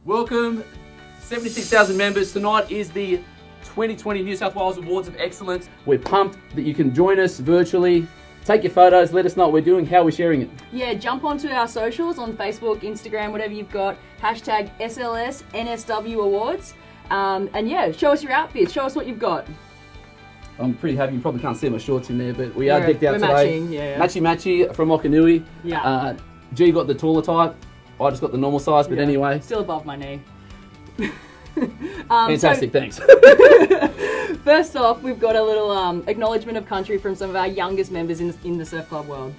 Welcome, 76,000 members. Tonight is the 2020 New South Wales Awards of Excellence. We're pumped that you can join us virtually. Take your photos, let us know what we're doing, how we're sharing it. Yeah, jump onto our socials on Facebook, Instagram, whatever you've got. Hashtag SLS NSW Awards. And yeah, show us your outfits, show us what you've got. I'm pretty happy. You probably can't see my shorts in there, but we are decked out today. Matching, yeah. Matchy from Mokanui. Yeah. G got the taller type. I just got the normal size, but anyway. Still above my knee. Fantastic, thanks. First off, we've got a little acknowledgement of country from some of our youngest members in the surf club world.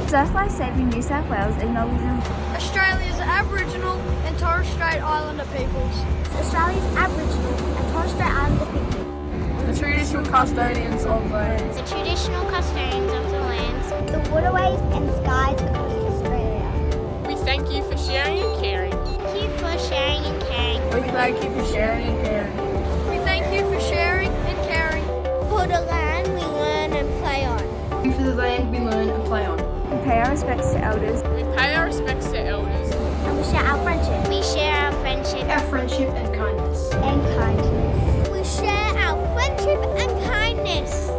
Surf Life Saving New South Wales acknowledges Australia's Aboriginal and Torres Strait Islander peoples. Australia's Aboriginal and Torres Strait Islander people. The traditional custodians of lands. The traditional custodians of the lands. The waterways and skies across Australia. We thank you for sharing and caring. Thank you for sharing and caring. We thank you for sharing and caring. We thank you for sharing and caring. For the land we learn and play on. Thank you for the land we learn and play on. We pay our respects to elders. We pay our respects to elders. And we share our friendship. We share our friendship. Our friendship and kindness. And kindness. We share our friendship and kindness.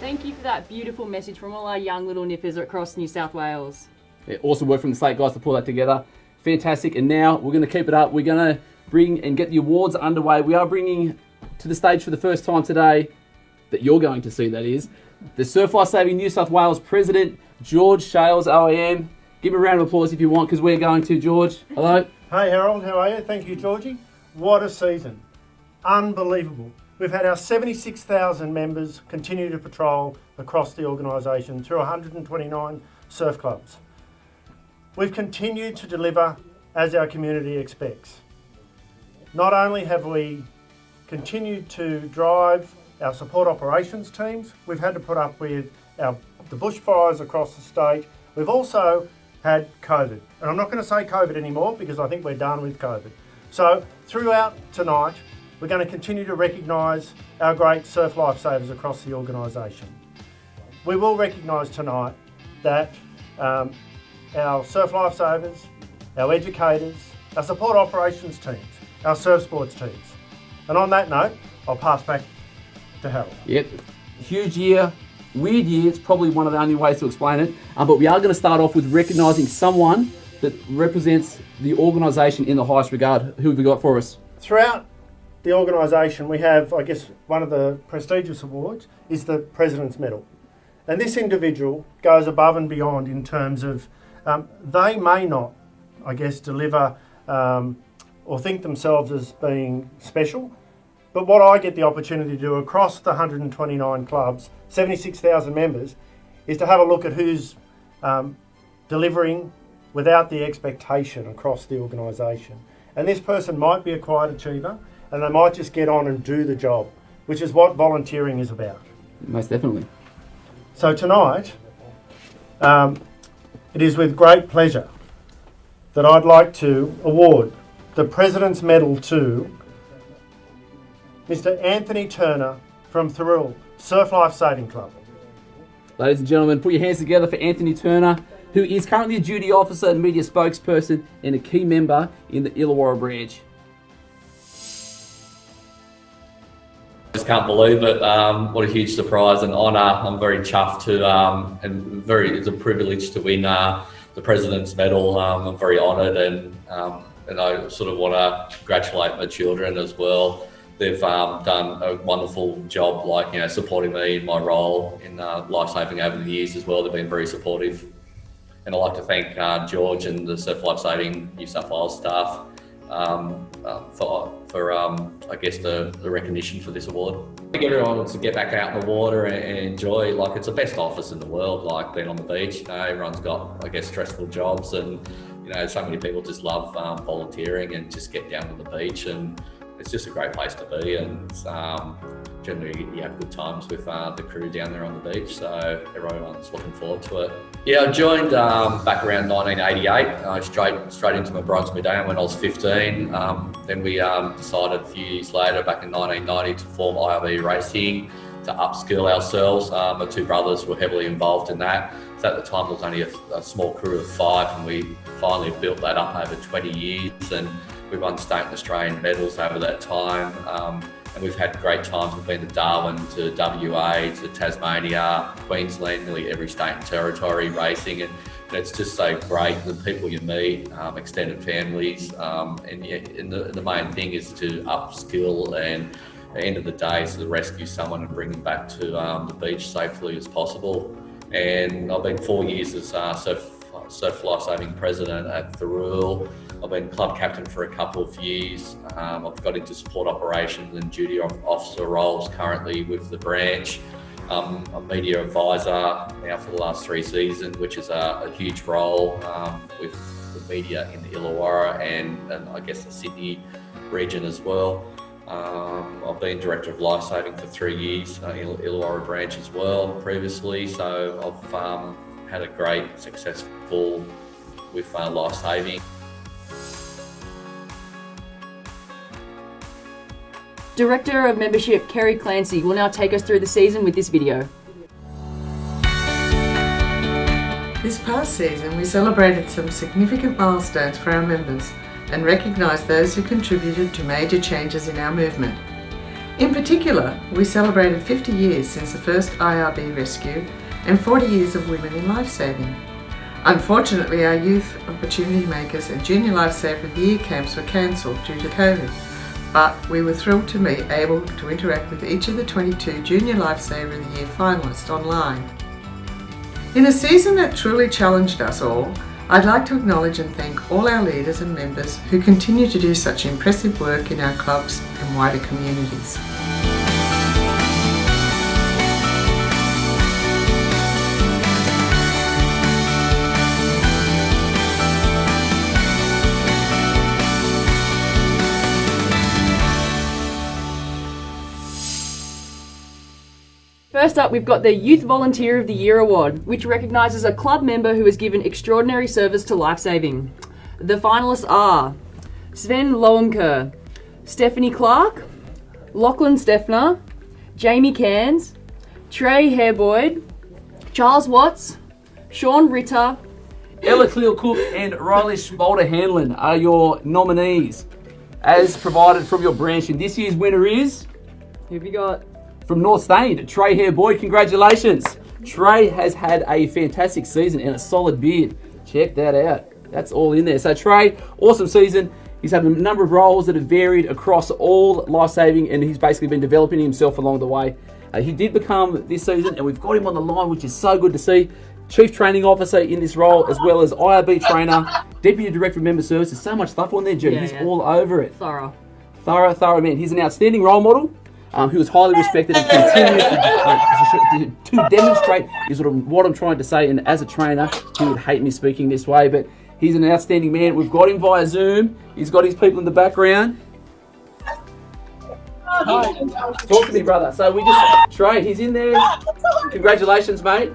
Thank you for that beautiful message from all our young little nippers across New South Wales. Yeah, awesome work from the Slate guys to pull that together. Fantastic. And now we're going to keep it up. We're going to bring and get the awards underway. We are bringing to the stage for the first time today, that you're going to see, that is, the Surf Life Saving New South Wales President, George Shales, OAM. Give him a round of applause if you want, because we're going to. George, hello. Hey Harold, how are you? Thank you, Georgie. What a season. Unbelievable. We've had our 76,000 members continue to patrol across the organisation through 129 surf clubs. We've continued to deliver as our community expects. Not only have we continued to drive our support operations teams, we've had to put up with the bushfires across the state. We've also had COVID. And I'm not going to say COVID anymore because I think we're done with COVID. So throughout tonight, we're going to continue to recognise our great surf lifesavers across the organisation. We will recognise tonight that our surf lifesavers, our educators, our support operations teams, our surf sports teams. And on that note, I'll pass back to Harold. Yep, huge year, weird year. It's probably one of the only ways to explain it. But we are going to start off with recognising someone that represents the organisation in the highest regard. Who have we got for us? Throughout the organisation, we have, I guess, one of the prestigious awards is the President's Medal. And this individual goes above and beyond in terms of, they may not, I guess, deliver or think themselves as being special. But what I get the opportunity to do across the 129 clubs, 76,000 members, is to have a look at who's delivering without the expectation across the organisation. And this person might be a quiet achiever, and they might just get on and do the job, which is what volunteering is about. Most definitely. So tonight, it is with great pleasure that I'd like to award the President's Medal to Mr. Anthony Turner from Thirroul Surf Life Saving Club. Ladies and gentlemen, put your hands together for Anthony Turner, who is currently a duty officer and media spokesperson and a key member in the Illawarra branch. Just can't believe it. What a huge surprise and honour. I'm very chuffed it's a privilege to win the President's Medal. I'm very honoured and I sort of want to congratulate my children as well. They've done a wonderful job, supporting me in my role in lifesaving over the years as well. They've been very supportive. And I'd like to thank George and the Surf Life Saving New South Wales staff for I guess the recognition for this award. I think everyone wants to get back out in the water and enjoy. It's the best office in the world, being on the beach. Everyone's got, I guess, stressful jobs, and so many people just love volunteering and just get down to the beach, and it's just a great place to be. And generally you have good times with the crew down there on the beach, so everyone's looking forward to it. Yeah, I joined back around 1988, straight into my bronze medallion when I was 15. Then we decided a few years later, back in 1990, to form IRB Racing, to upskill ourselves. My two brothers were heavily involved in that. So at the time, there was only a small crew of 5, and we finally built that up over 20 years, and we won state and Australian medals over that time. And we've had great times. We've been to Darwin, to WA, to Tasmania, Queensland, nearly every state and territory racing. And it's just so great, the people you meet, extended families. And the main thing is to upskill, and at the end of the day is to rescue someone and bring them back to the beach safely as possible. And I've been 4 years as Surf Life Saving President at Thurul. I've been club captain for a couple of years. I've got into support operations and duty officer roles currently with the branch. I'm a media advisor now for the last 3 seasons, which is a huge role with the media in the Illawarra and I guess the Sydney region as well. I've been Director of Life Saving for 3 years in Illawarra branch as well previously, so I've had a great successful with life saving. Director of Membership Kerry Clancy will now take us through the season with this video. This past season we celebrated some significant milestones for our members and recognised those who contributed to major changes in our movement. In particular, we celebrated 50 years since the first IRB rescue and 40 years of women in lifesaving. Unfortunately, our youth opportunity makers and junior lifesaver of the year camps were cancelled due to COVID, but we were thrilled to be able to interact with each of the 22 junior lifesaver of the year finalists online. In a season that truly challenged us all, I'd like to acknowledge and thank all our leaders and members who continue to do such impressive work in our clubs and wider communities. First up, we've got the Youth Volunteer of the Year Award, which recognises a club member who has given extraordinary service to lifesaving. The finalists are Sven Lowenker, Stephanie Clark, Lachlan Steffner, Jamie Cairns, Trey Hairboyd, Charles Watts, Sean Ritter, Ella Cleal-Cook and Riley Boulder-Hanlon are your nominees, as provided from your branch. And this year's winner is... who have you got? From North Stain, Trey Hairboyd. Congratulations. Trey has had a fantastic season and a solid beard. Check that out. That's all in there. So Trey, awesome season. He's had a number of roles that have varied across all life-saving, and he's basically been developing himself along the way. He did become this season, and we've got him on the line, which is so good to see. Chief Training Officer in this role, as well as IRB Trainer, Deputy Director of Member Services. So much stuff on there, G. He's all over it. Thorough Man. He's an outstanding role model. Who is highly respected and continues to demonstrate is what I'm trying to say. And as a trainer, he would hate me speaking this way, but he's an outstanding man. We've got him via Zoom. He's got his people in the background. Hi. Talk to me, brother. So Trey, he's in there. Congratulations, mate.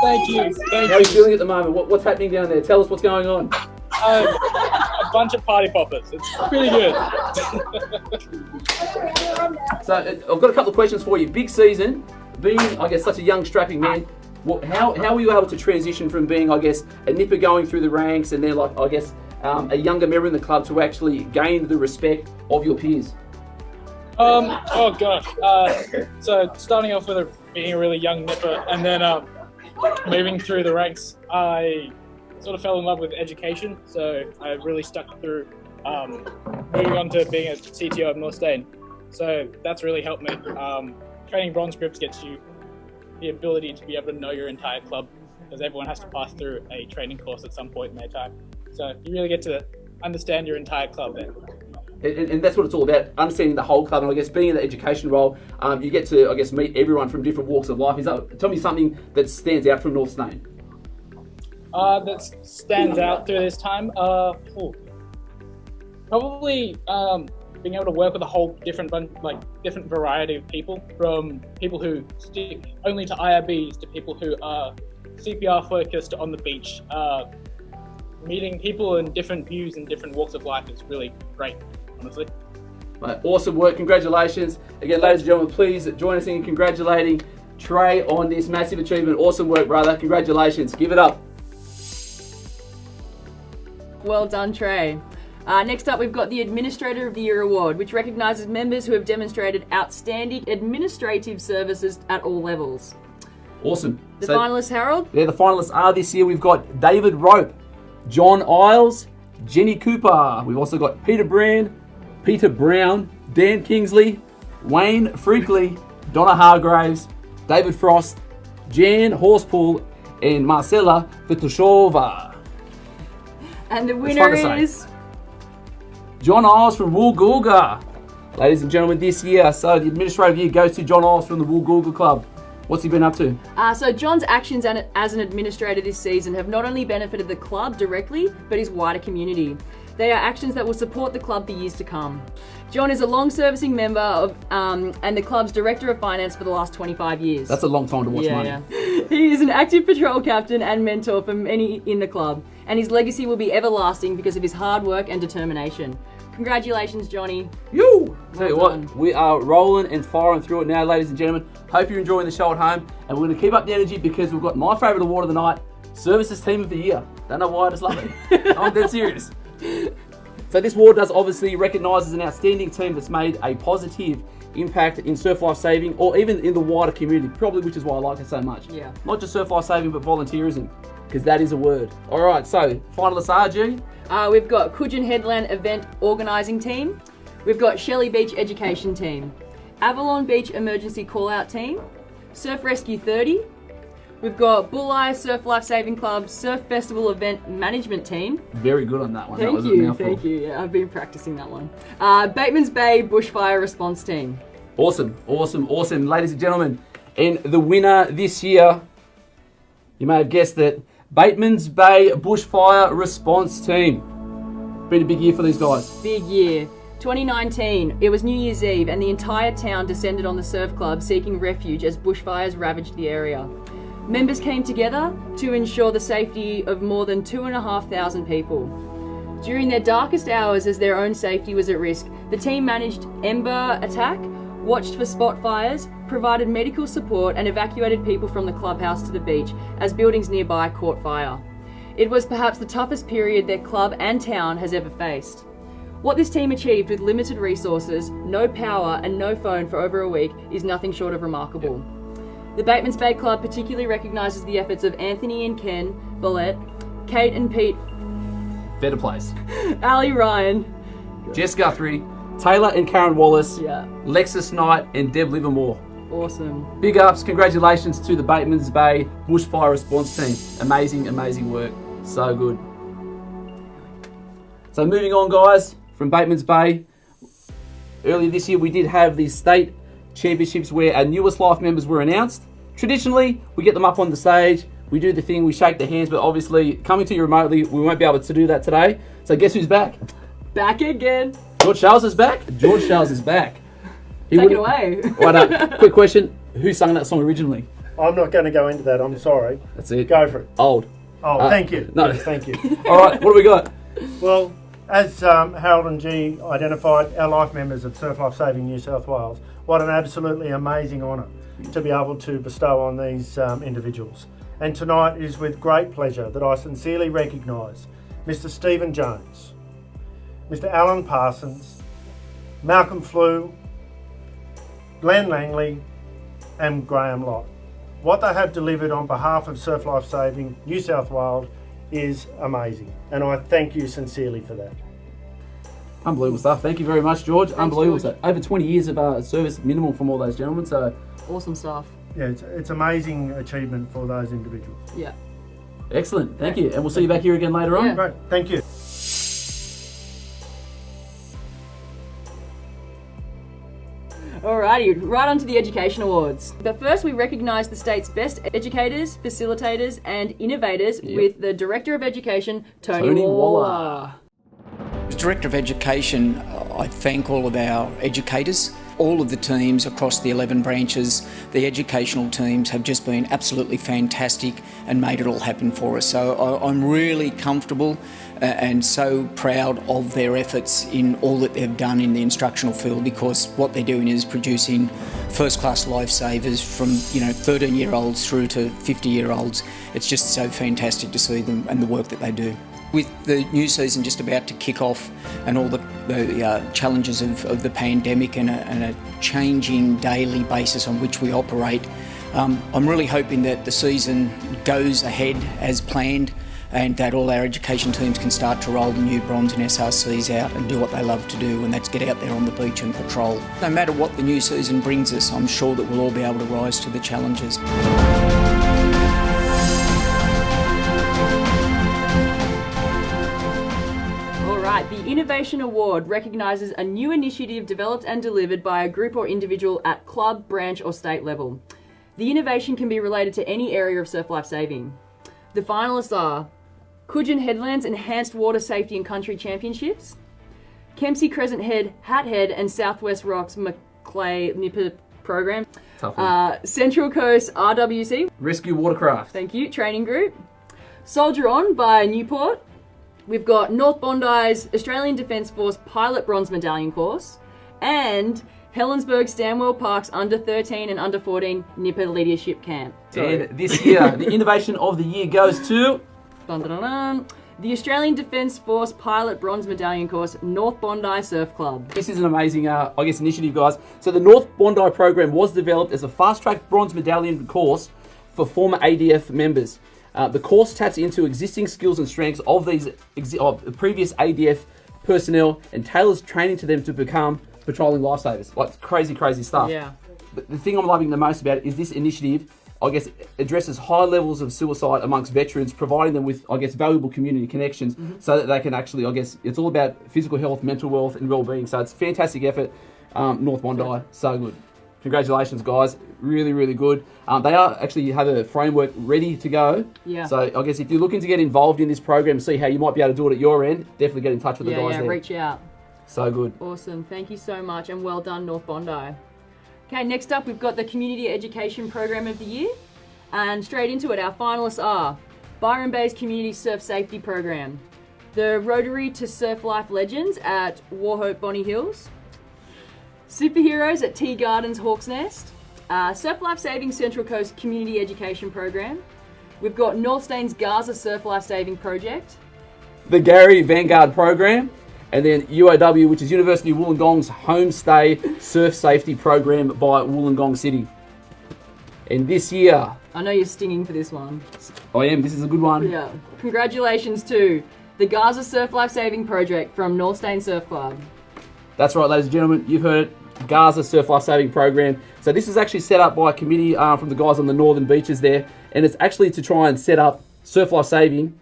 Thank you. How are you feeling at the moment? What's happening down there? Tell us what's going on. A bunch of party poppers. It's pretty good. So I've got a couple of questions for you. Big season, being, I guess, such a young, strapping man. How were you able to transition from being, I guess, a nipper going through the ranks and then, like, I guess, a younger member in the club to actually gain the respect of your peers? Oh gosh. So starting off with being a really young nipper, and then moving through the ranks, I sort of fell in love with education. So I really stuck through moving on to being a CTO of North Stain. So that's really helped me. Training bronze grips gets you the ability to be able to know your entire club, because everyone has to pass through a training course at some point in their time. So you really get to understand your entire club then. And that's what it's all about, understanding the whole club. And I guess being in the education role, you get to, I guess, meet everyone from different walks of life. Tell me something that stands out from North Stain. That stands out through this time? Probably being able to work with a whole different variety of people, from people who stick only to IRBs to people who are CPR focused on the beach. Meeting people in different views and different walks of life is really great, honestly. Mate, awesome work, congratulations. Again, ladies and gentlemen, please join us in congratulating Trey on this massive achievement. Awesome work, brother. Congratulations. Give it up. Well done, Trey. Next up, we've got the Administrator of the Year Award, which recognises members who have demonstrated outstanding administrative services at all levels. Awesome. The finalists, Harold? Yeah, the finalists are this year. We've got David Rope, John Isles, Jenny Cooper. We've also got Peter Brand, Peter Brown, Dan Kingsley, Wayne Freakley, Donna Hargraves, David Frost, Jan Horsepool, and Marcella Fitushova. And the winner is John Isles from Woolgoolga. Ladies and gentlemen, this year, so the Administrative Year goes to John Isles from the Woolgoolga Club. What's he been up to? So John's actions as an administrator this season have not only benefited the club directly, but his wider community. They are actions that will support the club for years to come. John is a long-servicing member of and the club's Director of Finance for the last 25 years. That's a long time to watch money. Yeah. He is an active patrol captain and mentor for many in the club, and his legacy will be everlasting because of his hard work and determination. Congratulations, Johnny. You! Tell you done. what, we are rolling and firing through it now, ladies and gentlemen. Hope you're enjoying the show at home, and we're going to keep up the energy because we've got my favourite award of the night, Services Team of the Year. Don't know why, I just love it. I'm dead serious. So this award does obviously recognises an outstanding team that's made a positive impact in surf life saving, or even in the wider community, probably, which is why I like it so much. Yeah. Not just surf life saving, but volunteerism, because that is a word. All right, so finalists are, G? We've got Coogin Headland Event Organising Team. We've got Shelley Beach Education Team. Avalon Beach Emergency Call-Out Team. Surf Rescue 30. We've got Bulleye Surf Life Saving Club Surf Festival Event Management Team. Very good on that one. Thank you. Yeah, I've been practicing that one. Bateman's Bay Bushfire Response Team. Awesome. Ladies and gentlemen, and the winner this year, you may have guessed it, Bateman's Bay Bushfire Response Team. Been a big year for these guys. Big year. 2019, it was New Year's Eve and the entire town descended on the surf club seeking refuge as bushfires ravaged the area. Members came together to ensure the safety of more than 2,500 people. During their darkest hours as their own safety was at risk, the team managed ember attack, watched for spot fires, provided medical support and evacuated people from the clubhouse to the beach as buildings nearby caught fire. It was perhaps the toughest period their club and town has ever faced. What this team achieved with limited resources, no power and no phone for over a week is nothing short of remarkable. The Bateman's Bay Club particularly recognises the efforts of Anthony and Ken Bollett, Kate and Pete Better place. Ali Ryan, Jess Guthrie, Taylor and Karen Wallace, Yeah. Lexus Knight and Deb Livermore. Awesome. Big ups, congratulations to the Bateman's Bay Bushfire Response Team. Amazing work. So good. So moving on, guys, from Bateman's Bay. Earlier this year we did have the state championships where our newest life members were announced. Traditionally, we get them up on the stage, we do the thing, we shake their hands, but obviously coming to you remotely, we won't be able to do that today. So guess who's back? Back again. George Charles is back? George Charles is back. Take it away. Right, quick question. Who sung that song originally? I'm not going to go into that, I'm sorry. That's it. Go for it. Old. Oh, thank you. No. Yes, thank you. All right, what do we got? Well, as Harold and G identified, our life members of Surf Life Saving New South Wales, what an absolutely amazing honour to be able to bestow on these individuals. And tonight it is with great pleasure that I sincerely recognise Mr. Stephen Jones, Mr. Alan Parsons, Malcolm Flew, Glenn Langley and Graham Lott. What they have delivered on behalf of Surf Life Saving New South Wales is amazing, and I thank you sincerely for that. Unbelievable stuff. Thank you very much, George. Thanks, Unbelievable George. stuff. Over 20 years of service minimum from all those gentlemen, so Awesome stuff. Yeah, it's amazing achievement for those individuals. Yeah. excellent. Thank you. And we'll see you back here again later on. Yeah. Great, thank you. Alrighty, right on to the Education Awards. But first we recognise the state's best educators, facilitators and innovators with the Director of Education, Tony Waller. As Director of Education, I thank all of our educators. All of the teams across the 11 branches, the educational teams have just been absolutely fantastic and made it all happen for us. So I'm really comfortable and so proud of their efforts in all that they've done in the instructional field, because what they're doing is producing first-class lifesavers from 13-year-olds through to 50-year-olds. It's just so fantastic to see them and the work that they do. With the new season just about to kick off and all the challenges of the pandemic and a changing daily basis on which we operate, I'm really hoping that the season goes ahead as planned and that all our education teams can start to roll the new bronze and SRCs out and do what they love to do, and that's get out there on the beach and patrol. No matter what the new season brings us, I'm sure that we'll all be able to rise to the challenges. The Innovation Award recognises a new initiative developed and delivered by a group or individual at club, branch or state level. The innovation can be related to any area of surf life saving. The finalists are Coogin Headlands Enhanced Water Safety and Country Championships, Kempsey Crescent Head, Hat Head and Southwest Rocks Maclay Nipper Program, Central Coast RWC, Rescue Watercraft. Thank you, Training Group, Soldier On by Newport. We've got North Bondi's Australian Defence Force Pilot Bronze Medallion course and Helensburgh Stanwell Park's Under 13 and Under 14 Nipper Leadership Camp. And this year, the Innovation of the Year goes to... the Australian Defence Force Pilot Bronze Medallion course, North Bondi Surf Club. This is an amazing, initiative, guys. So the North Bondi program was developed as a fast-track bronze medallion course for former ADF members. The course taps into existing skills and strengths of these of previous ADF personnel and tailors training to them to become patrolling lifesavers. Like crazy, crazy stuff. Yeah. But the thing I'm loving the most about it is this initiative, addresses high levels of suicide amongst veterans, providing them with, valuable community connections so that they can actually, it's all about physical health, mental wealth and well-being. So it's a fantastic effort. North Bondi, so good. Congratulations, guys. Really, really good. They actually have a framework ready to go. Yeah. So if you're looking to get involved in this program, see how you might be able to do it at your end, definitely get in touch with the guys there. Reach out. So good. Awesome. Thank you so much and well done, North Bondi. Okay, next up we've got the Community Education Program of the Year. And straight into it, our finalists are Byron Bay's Community Surf Safety Program, the Rotary to Surf Life Legends at Warhope Bonny Hills, Superheroes at Tea Gardens Hawk's Nest, Surf Life Saving Central Coast Community Education Program. We've got North Staines Gaza Surf Life Saving Project, the Gary Vanguard Program, and then UOW, which is University of Wollongong's Homestay Surf Safety Program by Wollongong City. And this year... I know you're stinging for this one. I am, this is a good one. Yeah. Congratulations to the Gaza Surf Life Saving Project from North Staines Surf Club. That's right, ladies and gentlemen, you've heard it. Gaza Surf Life Saving Program. So this is actually set up by a committee from the guys on the northern beaches there, and it's actually to try and set up surf life saving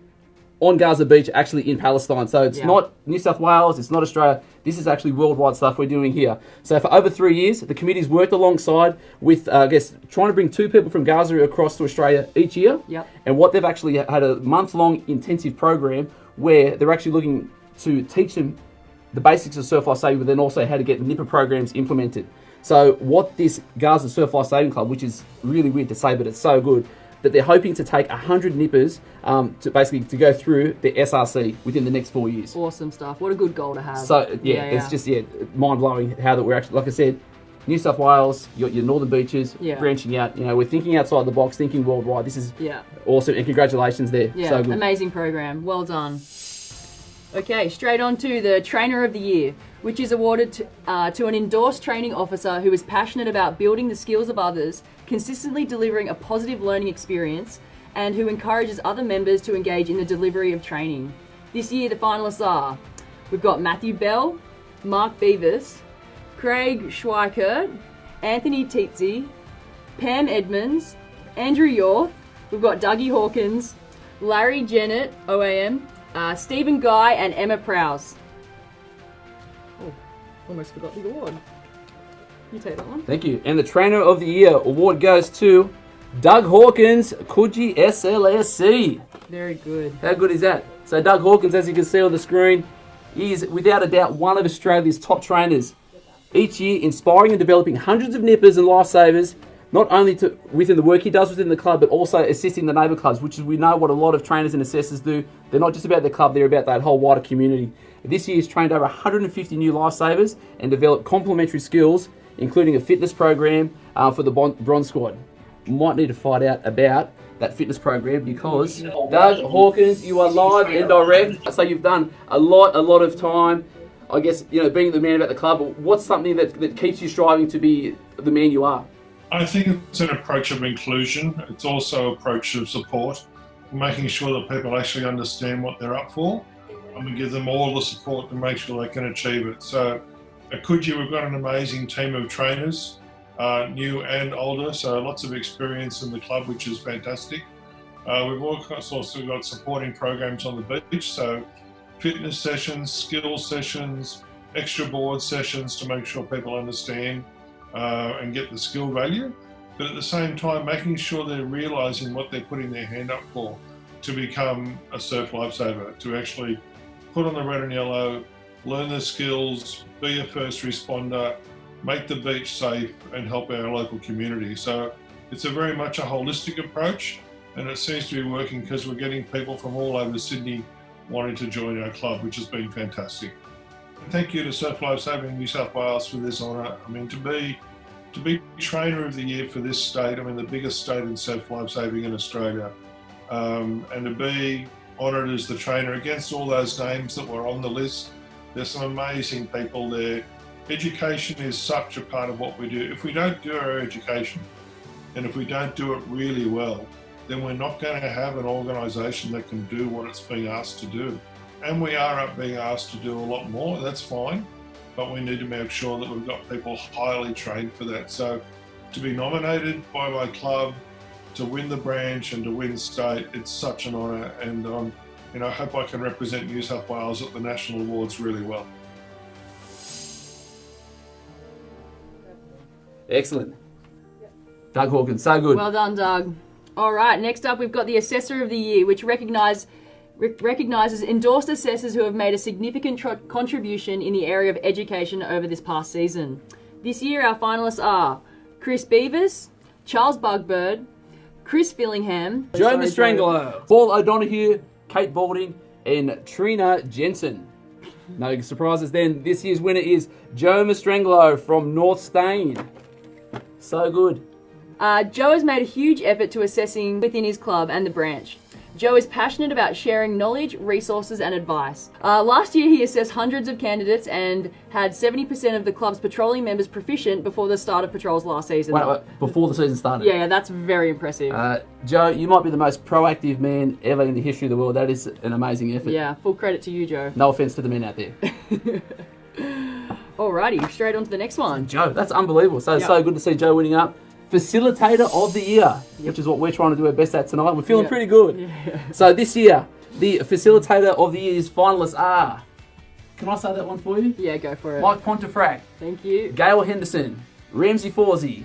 on Gaza Beach, actually in Palestine. So it's not New South Wales, it's not Australia. This is actually worldwide stuff we're doing here. So for over 3 years, the committee's worked alongside with, trying to bring 2 people from Gaza across to Australia each year. Yep. And what they've actually had a month-long intensive program where they're actually looking to teach them the basics of surf life saving, but then also how to get Nipper programs implemented. So what this Gaza Surf Life Saving Club, which is really weird to say, but it's so good, that they're hoping to take 100 nippers to go through the SRC within the next 4 years. Awesome stuff. What a good goal to have. So it's just mind-blowing how that we're actually, like I said, New South Wales, your northern beaches, branching out. We're thinking outside the box, thinking worldwide. This is awesome, and congratulations there. Yeah, so good. Amazing program. Well done. Okay, straight on to the Trainer of the Year, which is awarded to an endorsed training officer who is passionate about building the skills of others, consistently delivering a positive learning experience, and who encourages other members to engage in the delivery of training. This year, the finalists are, we've got Matthew Bell, Mark Beavis, Craig Schweikert, Anthony Tietze, Pam Edmonds, Andrew Yorth, we've got Dougie Hawkins, Larry Jennett, OAM, Stephen Guy and Emma Prowse. Oh, almost forgot the award. You take that one. Thank you. And the Trainer of the Year award goes to Doug Hawkins, Coogee SLSC. Very good. How good is that? So Doug Hawkins, as you can see on the screen, He is without a doubt one of Australia's top trainers. Each year inspiring and developing hundreds of nippers and lifesavers, not only within the work he does within the club, but also assisting the neighbour clubs, which is we know what a lot of trainers and assessors do. They're not just about the club, they're about that whole wider community. This year he's trained over 150 new lifesavers and developed complementary skills, including a fitness program for the Bronze Squad. Might need to find out about that fitness program because Doug Hawkins, you are live and direct. So you've done a lot of time, I guess, being the man about the club. What's something that keeps you striving to be the man you are? I think it's an approach of inclusion. It's also an approach of support, making sure that people actually understand what they're up for, and we give them all the support to make sure they can achieve it. So at Coogee, we've got an amazing team of trainers, new and older, so lots of experience in the club, which is fantastic. We've also got supporting programs on the beach, so fitness sessions, skills sessions, extra board sessions to make sure people understand and get the skill value, but at the same time making sure they're realising what they're putting their hand up for to become a surf lifesaver, to actually put on the red and yellow, learn the skills, be a first responder, make the beach safe and help our local community. So it's a very much a holistic approach, and it seems to be working because we're getting people from all over Sydney wanting to join our club, which has been fantastic. Thank you to Surf Life Saving New South Wales for this honour. I mean, to be Trainer of the Year for this state, I mean the biggest state in surf life saving in Australia, and to be honoured as the trainer against all those names that were on the list. There's some amazing people there. Education is such a part of what we do. If we don't do our education, and if we don't do it really well, then we're not going to have an organisation that can do what it's being asked to do. And we are being asked to do a lot more, that's fine, but we need to make sure that we've got people highly trained for that. So to be nominated by my club, to win the branch and to win state, it's such an honour, and I hope I can represent New South Wales at the national awards really well. Excellent. Doug Hawkins, so good. Well done, Doug. All right, next up we've got the Assessor of the Year, which recognises endorsed assessors who have made a significant contribution in the area of education over this past season. This year our finalists are Chris Beavers, Charles Bugbird, Chris Fillingham, Joe Mastrangelo, Paul O'Donoghue, Kate Balding, and Trina Jensen. No surprises then. This year's winner is Joe Mastrangelo from North Stain. So good. Joe has made a huge effort to assessing within his club and the branch. Joe is passionate about sharing knowledge, resources and advice. Last year he assessed hundreds of candidates and had 70% of the club's patrolling members proficient before the start of patrols last season. Wait, before the season started? Yeah, that's very impressive. Joe, you might be the most proactive man ever in the history of the world. That is an amazing effort. Yeah, full credit to you, Joe. No offence to the men out there. Alrighty, straight on to the next one. Joe, that's unbelievable. So good to see Joe winning up. Facilitator of the Year, which is what we're trying to do our best at tonight. We're feeling pretty good. Yeah. So this year, the Facilitator of the Year's finalists are... Can I say that one for you? Yeah, go for it. Mike Pontefract. Thank you. Gail Henderson. Ramsey Forsey.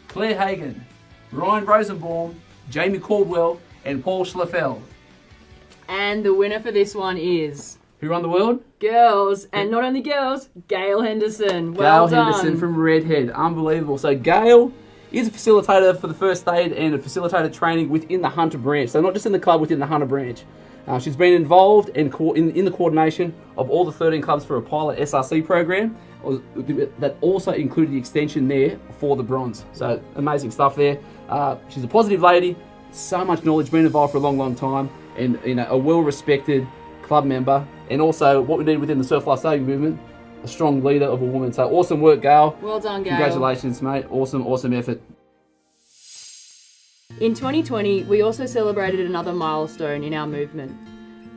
Claire Hagan. Ryan Rosenbaum. Jamie Caldwell. And Paul Schlafel. And the winner for this one is... Who run the world? Girls. And not only girls, Gail Henderson. Well done. Gail Henderson from Redhead. Unbelievable. So Gail is a facilitator for the first aid and a facilitator training within the Hunter branch. So not just in the club, within the Hunter branch. She's been involved in the coordination of all the 13 clubs for a pilot SRC program that also included the extension there for the bronze. So amazing stuff there. She's a positive lady, so much knowledge, been involved for a long, long time, and a well-respected club member. And also what we need within the Surf Life Saving movement, a strong leader of a woman. So awesome work, Gail. Well done, Gail. Congratulations, mate. Awesome effort. In 2020, we also celebrated another milestone in our movement.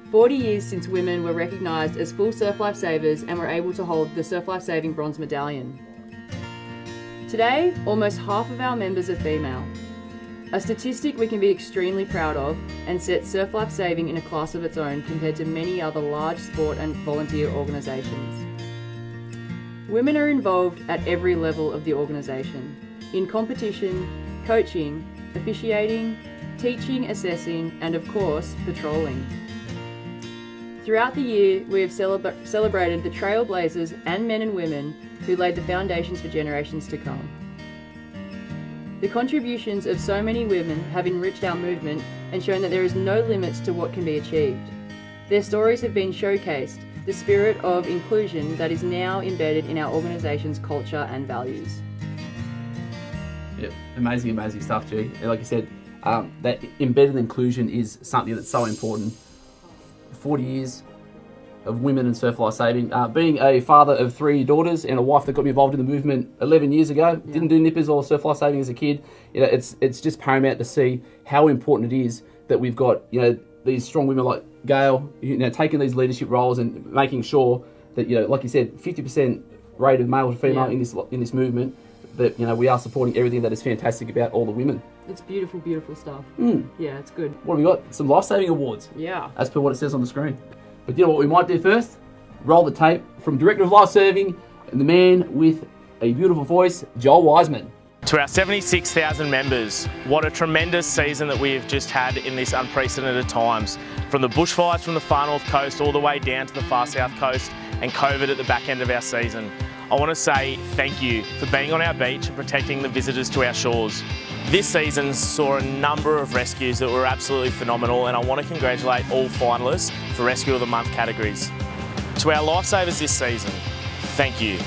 40 years since women were recognised as full Surf Life Savers and were able to hold the Surf Life Saving Bronze Medallion. Today, almost half of our members are female. A statistic we can be extremely proud of and sets Surf Life Saving in a class of its own compared to many other large sport and volunteer organisations. Women are involved at every level of the organisation, in competition, coaching, officiating, teaching, assessing, and of course, patrolling. Throughout the year, we have celebrated the trailblazers and men and women who laid the foundations for generations to come. The contributions of so many women have enriched our movement and shown that there is no limits to what can be achieved. Their stories have been showcased, the spirit of inclusion that is now embedded in our organisation's culture and values. Yeah, amazing stuff, G. Like you said, that embedded inclusion is something that's so important. 40 years of women in Surf Life Saving. Being a father of 3 daughters and a wife that got me involved in the movement 11 years ago, didn't do nippers or Surf Life Saving as a kid. You know, it's just paramount to see how important it is that we've got, you know, these strong women like Gail, you know, taking these leadership roles and making sure that, you know, like you said, 50% rate of male to female in this movement. That, you know, we are supporting everything that is fantastic about all the women. It's beautiful, beautiful stuff. Yeah, it's good. What have we got? Some life-saving awards. Yeah. As per what it says on the screen. But you know what we might do first? Roll the tape from Director of Life Saving and the man with a beautiful voice, Joel Wiseman. To our 76,000 members, what a tremendous season that we have just had in this unprecedented times. From the bushfires from the far north coast all the way down to the far south coast and COVID at the back end of our season. I want to say thank you for being on our beach and protecting the visitors to our shores. This season saw a number of rescues that were absolutely phenomenal, and I want to congratulate all finalists for Rescue of the Month categories. To our lifesavers this season, thank you.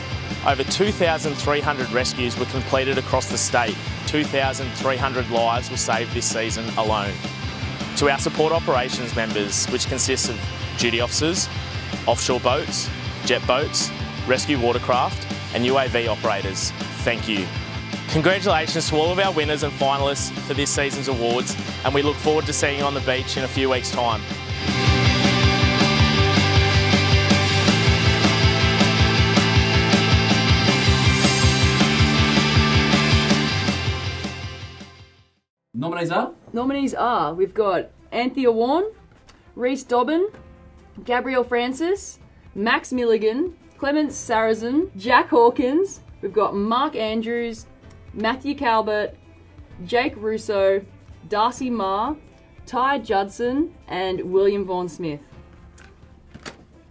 Over 2,300 rescues were completed across the state. 2,300 lives were saved this season alone. To our support operations members, which consists of duty officers, offshore boats, jet boats, rescue watercraft and UAV operators, thank you. Congratulations to all of our winners and finalists for this season's awards, and we look forward to seeing you on the beach in a few weeks' time. Nominees are? Nominees are, we've got Anthea Warren, Reese Dobbin, Gabrielle Francis, Max Milligan, Clemence Sarrazin, Jack Hawkins, we've got Mark Andrews, Matthew Calvert, Jake Russo, Darcy Marr, Ty Judson, and William Vaughan Smith.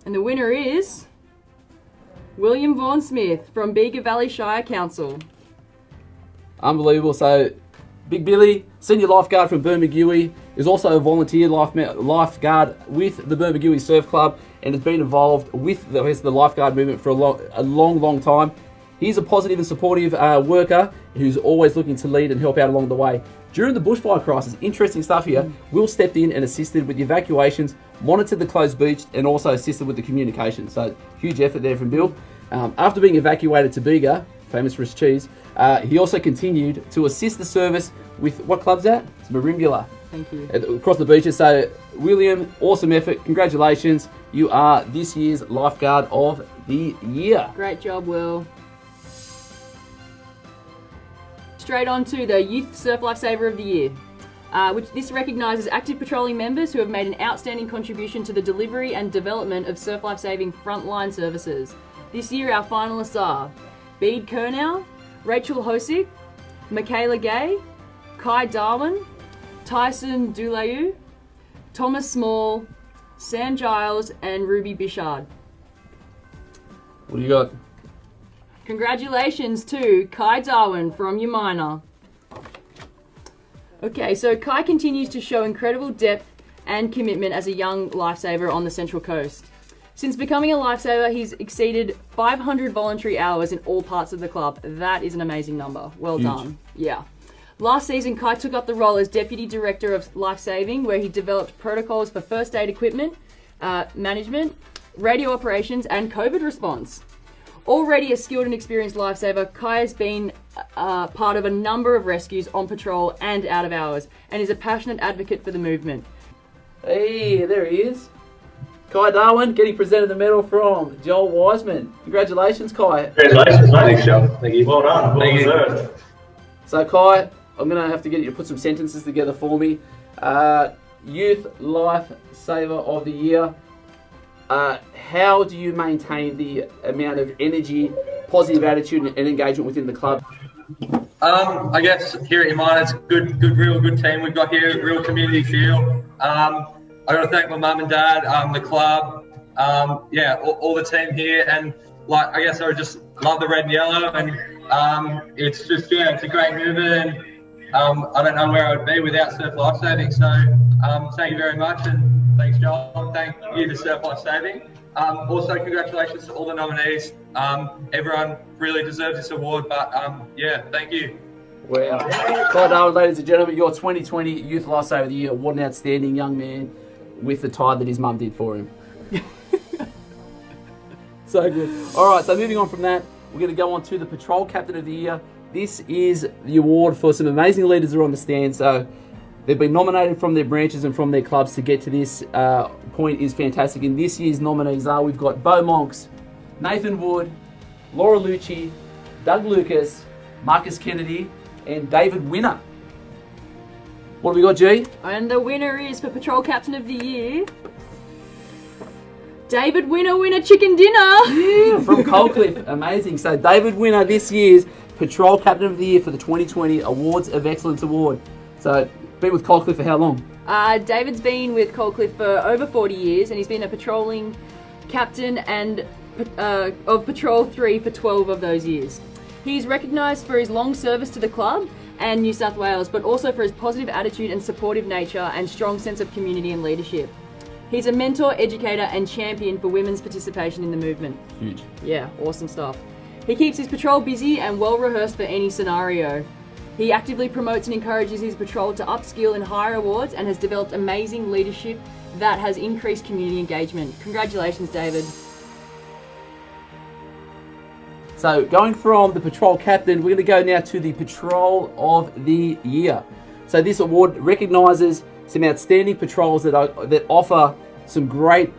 And the winner is William Vaughan Smith from Bega Valley Shire Council. Unbelievable. So, Big Billy, senior lifeguard from Bermagui, is also a volunteer lifeguard with the Bermagui Surf Club and has been involved with the lifeguard movement for a long time. He's a positive and supportive worker who's always looking to lead and help out along the way. During the bushfire crisis, interesting stuff here, Will stepped in and assisted with the evacuations, monitored the closed beach, and also assisted with the communication. So, huge effort there from Bill. After being evacuated to Bega, famous for his cheese, he also continued to assist the service with, what club's that? It's Marimbula. Thank you. Across the beaches. So, William, awesome effort. Congratulations. You are this year's Lifeguard of the Year. Great job, Will. Straight on to the Youth Surf Life Saver of the Year, which this recognises active patrolling members who have made an outstanding contribution to the delivery and development of surf life saving frontline services. This year our finalists are Bede Kernow, Rachel Hosick, Michaela Gay, Kai Darwin, Tyson Dulayu, Thomas Small, Sam Giles, and Ruby Bishard. What do you got? Congratulations to Kai Darwin from Umina. Okay, so Kai continues to show incredible depth and commitment as a young lifesaver on the Central Coast. Since becoming a lifesaver, he's exceeded 500 voluntary hours in all parts of the club. That is an amazing number. Well done. Yeah. Last season, Kai took up the role as Deputy Director of Life Saving, where he developed protocols for first aid equipment, management, radio operations, and COVID response. Already a skilled and experienced lifesaver, Kai has been part of a number of rescues on patrol and out of hours, and is a passionate advocate for the movement. Hey, there he is. Kai Darwin getting presented the medal from Joel Wiseman. Congratulations, Kai. Congratulations, mate. Thanks, Joel. Thank you. Well done. Well deserved. So, Kai, I'm going to have to get you to put some sentences together for me. Youth Life Saver of the Year. How do you maintain the amount of energy, positive attitude, and engagement within the club? I guess here at Umina, it's real good team we've got here, real community feel. I got to thank my mum and dad, the club, yeah, all the team here, and like I guess I would just love the red and yellow, and it's just it's a great movement, and I don't know where I would be without Surf Life Saving. So thank you very much, and thanks Joel, and thank you to Surf Life Saving. Also congratulations to all the nominees. Everyone really deserves this award, but yeah, thank you. Wow. Well done, ladies and gentlemen, your 2020 Youth Lifesaver of the Year. What an outstanding young man with the tie that his mum did for him. So good. All right, so moving on from that, we're going to go on to the Patrol Captain of the Year. This is the award for some amazing leaders that are on the stand. So they've been nominated from their branches and from their clubs to get to this point is fantastic. And this year's nominees are, we've got Bo Monks, Nathan Wood, Laura Lucci, Doug Lucas, Marcus Kennedy, and David Winner. What have we got, G? And the winner is, for Patrol Captain of the Year, David Winner Chicken Dinner. From Coldcliff. Amazing. So David Winner, this year's Patrol Captain of the Year for the 2020 Awards of Excellence Award. So been with Coldcliff for how long? David's been with Coldcliff for over 40 years, and he's been a patrolling captain and of Patrol 3 for 12 of those years. He's recognised for his long service to the club and New South Wales, but also for his positive attitude and supportive nature and strong sense of community and leadership. He's a mentor, educator and champion for women's participation in the movement. Huge. Yeah, awesome stuff. He keeps his patrol busy and well rehearsed for any scenario. He actively promotes and encourages his patrol to upskill in higher awards and has developed amazing leadership that has increased community engagement. Congratulations, David. So going from the Patrol Captain, we're going to go now to the Patrol of the Year. So this award recognises some outstanding patrols that offer some great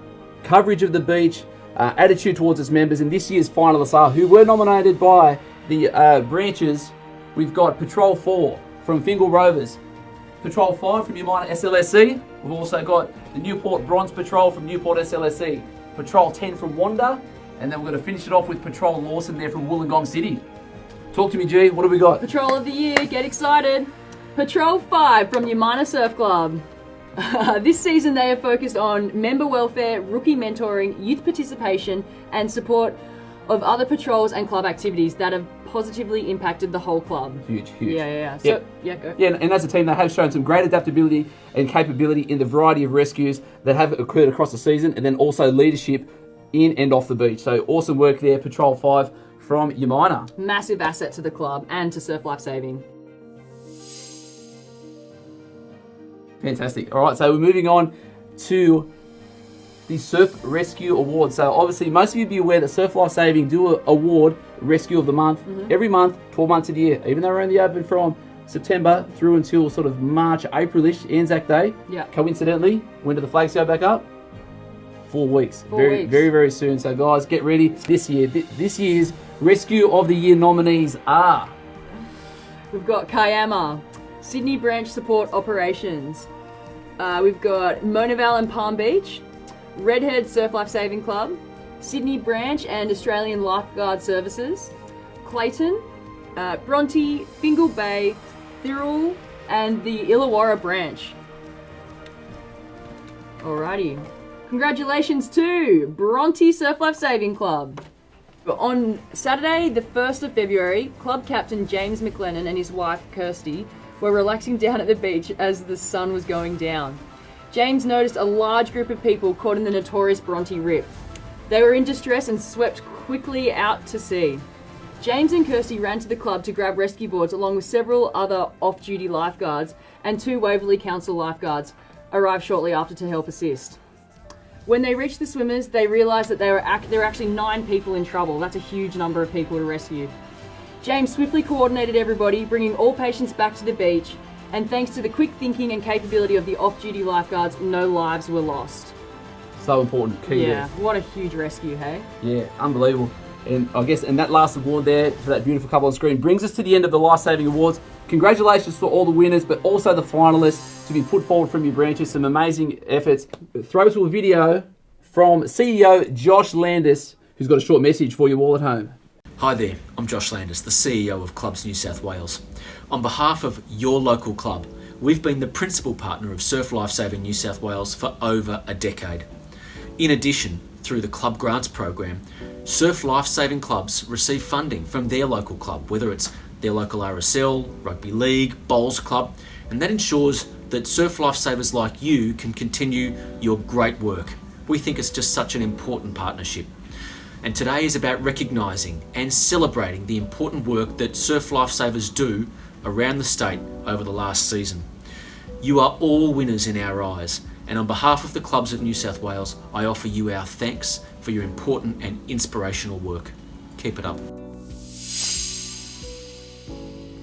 coverage of the beach, attitude towards its members, and this year's finalists are, who were nominated by the branches. We've got Patrol 4 from Fingal Rovers, Patrol 5 from Umina SLSC. We've also got the Newport Bronze Patrol from Newport SLSC, Patrol 10 from Wanda, and then we're going to finish it off with Patrol Lawson there from Wollongong City. Talk to me, G. What have we got? Patrol of the Year, get excited. Patrol 5 from Umina Surf Club. This season they have focused on member welfare, rookie mentoring, youth participation and support of other patrols and club activities that have positively impacted the whole club. Huge. Yeah. So, Yep. yeah, go. Yeah, and as a team, they have shown some great adaptability and capability in the variety of rescues that have occurred across the season, and then also leadership in and off the beach. So awesome work there, Patrol 5 from Umina. Massive asset to the club and to Surf Life Saving. Fantastic. All right, so we're moving on to the Surf Rescue Award. So obviously, most of you be aware that Surf Life Saving do an award, Rescue of the Month, every month, 12 months of the year. Even though we're only open from September through until sort of March, April-ish, Anzac Day. Yeah. Coincidentally, when do the flags go back up? 4 weeks. 4 weeks. Very soon. So guys, get ready. This year's Rescue of the Year nominees are... We've got Kiama, Sydney Branch Support Operations. We've got Monaval and Palm Beach, Redhead Surf Life Saving Club, Sydney Branch and Australian Lifeguard Services, Clayton, Bronte, Fingal Bay, Thirroul, and the Illawarra Branch. Alrighty. Congratulations to Bronte Surf Life Saving Club. On Saturday, the 1st of February, club captain James McLennan and his wife Kirsty were relaxing down at the beach as the sun was going down. James noticed a large group of people caught in the notorious Bronte Rip. They were in distress and swept quickly out to sea. James and Kirsty ran to the club to grab rescue boards along with several other off-duty lifeguards, and 2 Waverley Council lifeguards arrived shortly after to help assist. When they reached the swimmers, they realised that there were actually 9 people in trouble. That's a huge number of people to rescue. James swiftly coordinated everybody, bringing all patients back to the beach, and thanks to the quick thinking and capability of the off-duty lifeguards, no lives were lost. So important. Key Yeah, there. what a huge rescue, hey? Yeah, unbelievable. And I guess, and that last award there for that beautiful couple on screen brings us to the end of the Life Saving Awards. Congratulations to all the winners, but also the finalists to be put forward from your branches. Some amazing efforts. Throw to a video from CEO Josh Landis, who's got a short message for you all at home. Hi there, I'm Josh Landis, the CEO of Clubs New South Wales. On behalf of your local club, we've been the principal partner of Surf Life Saving New South Wales for over a decade. In addition, through the Club Grants program, Surf Life Saving clubs receive funding from their local club, whether it's their local RSL, rugby league, bowls club, and that ensures that Surf Life Savers like you can continue your great work. We think it's just such an important partnership. And today is about recognising and celebrating the important work that Surf Life Savers do around the state over the last season. You are all winners in our eyes, and on behalf of the clubs of New South Wales, I offer you our thanks for your important and inspirational work. Keep it up.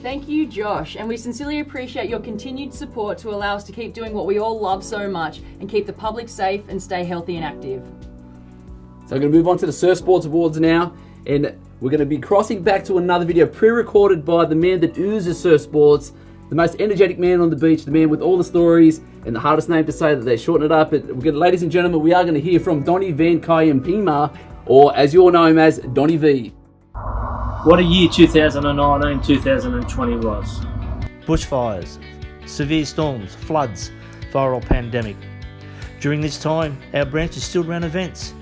Thank you, Josh, and we sincerely appreciate your continued support to allow us to keep doing what we all love so much and keep the public safe and stay healthy and active. So we're going to move on to the Surf Sports Awards now, and we're going to be crossing back to another video pre-recorded by the man that oozes surf sports, the most energetic man on the beach, the man with all the stories, and the hardest name to say that they shorten it up. Ladies and gentlemen, we are going to hear from Donnie Van Kayempima, or as you all know him as, Donnie V. What a year 2019-2020 was. Bushfires, severe storms, floods, viral pandemic. During this time, our branches still ran events.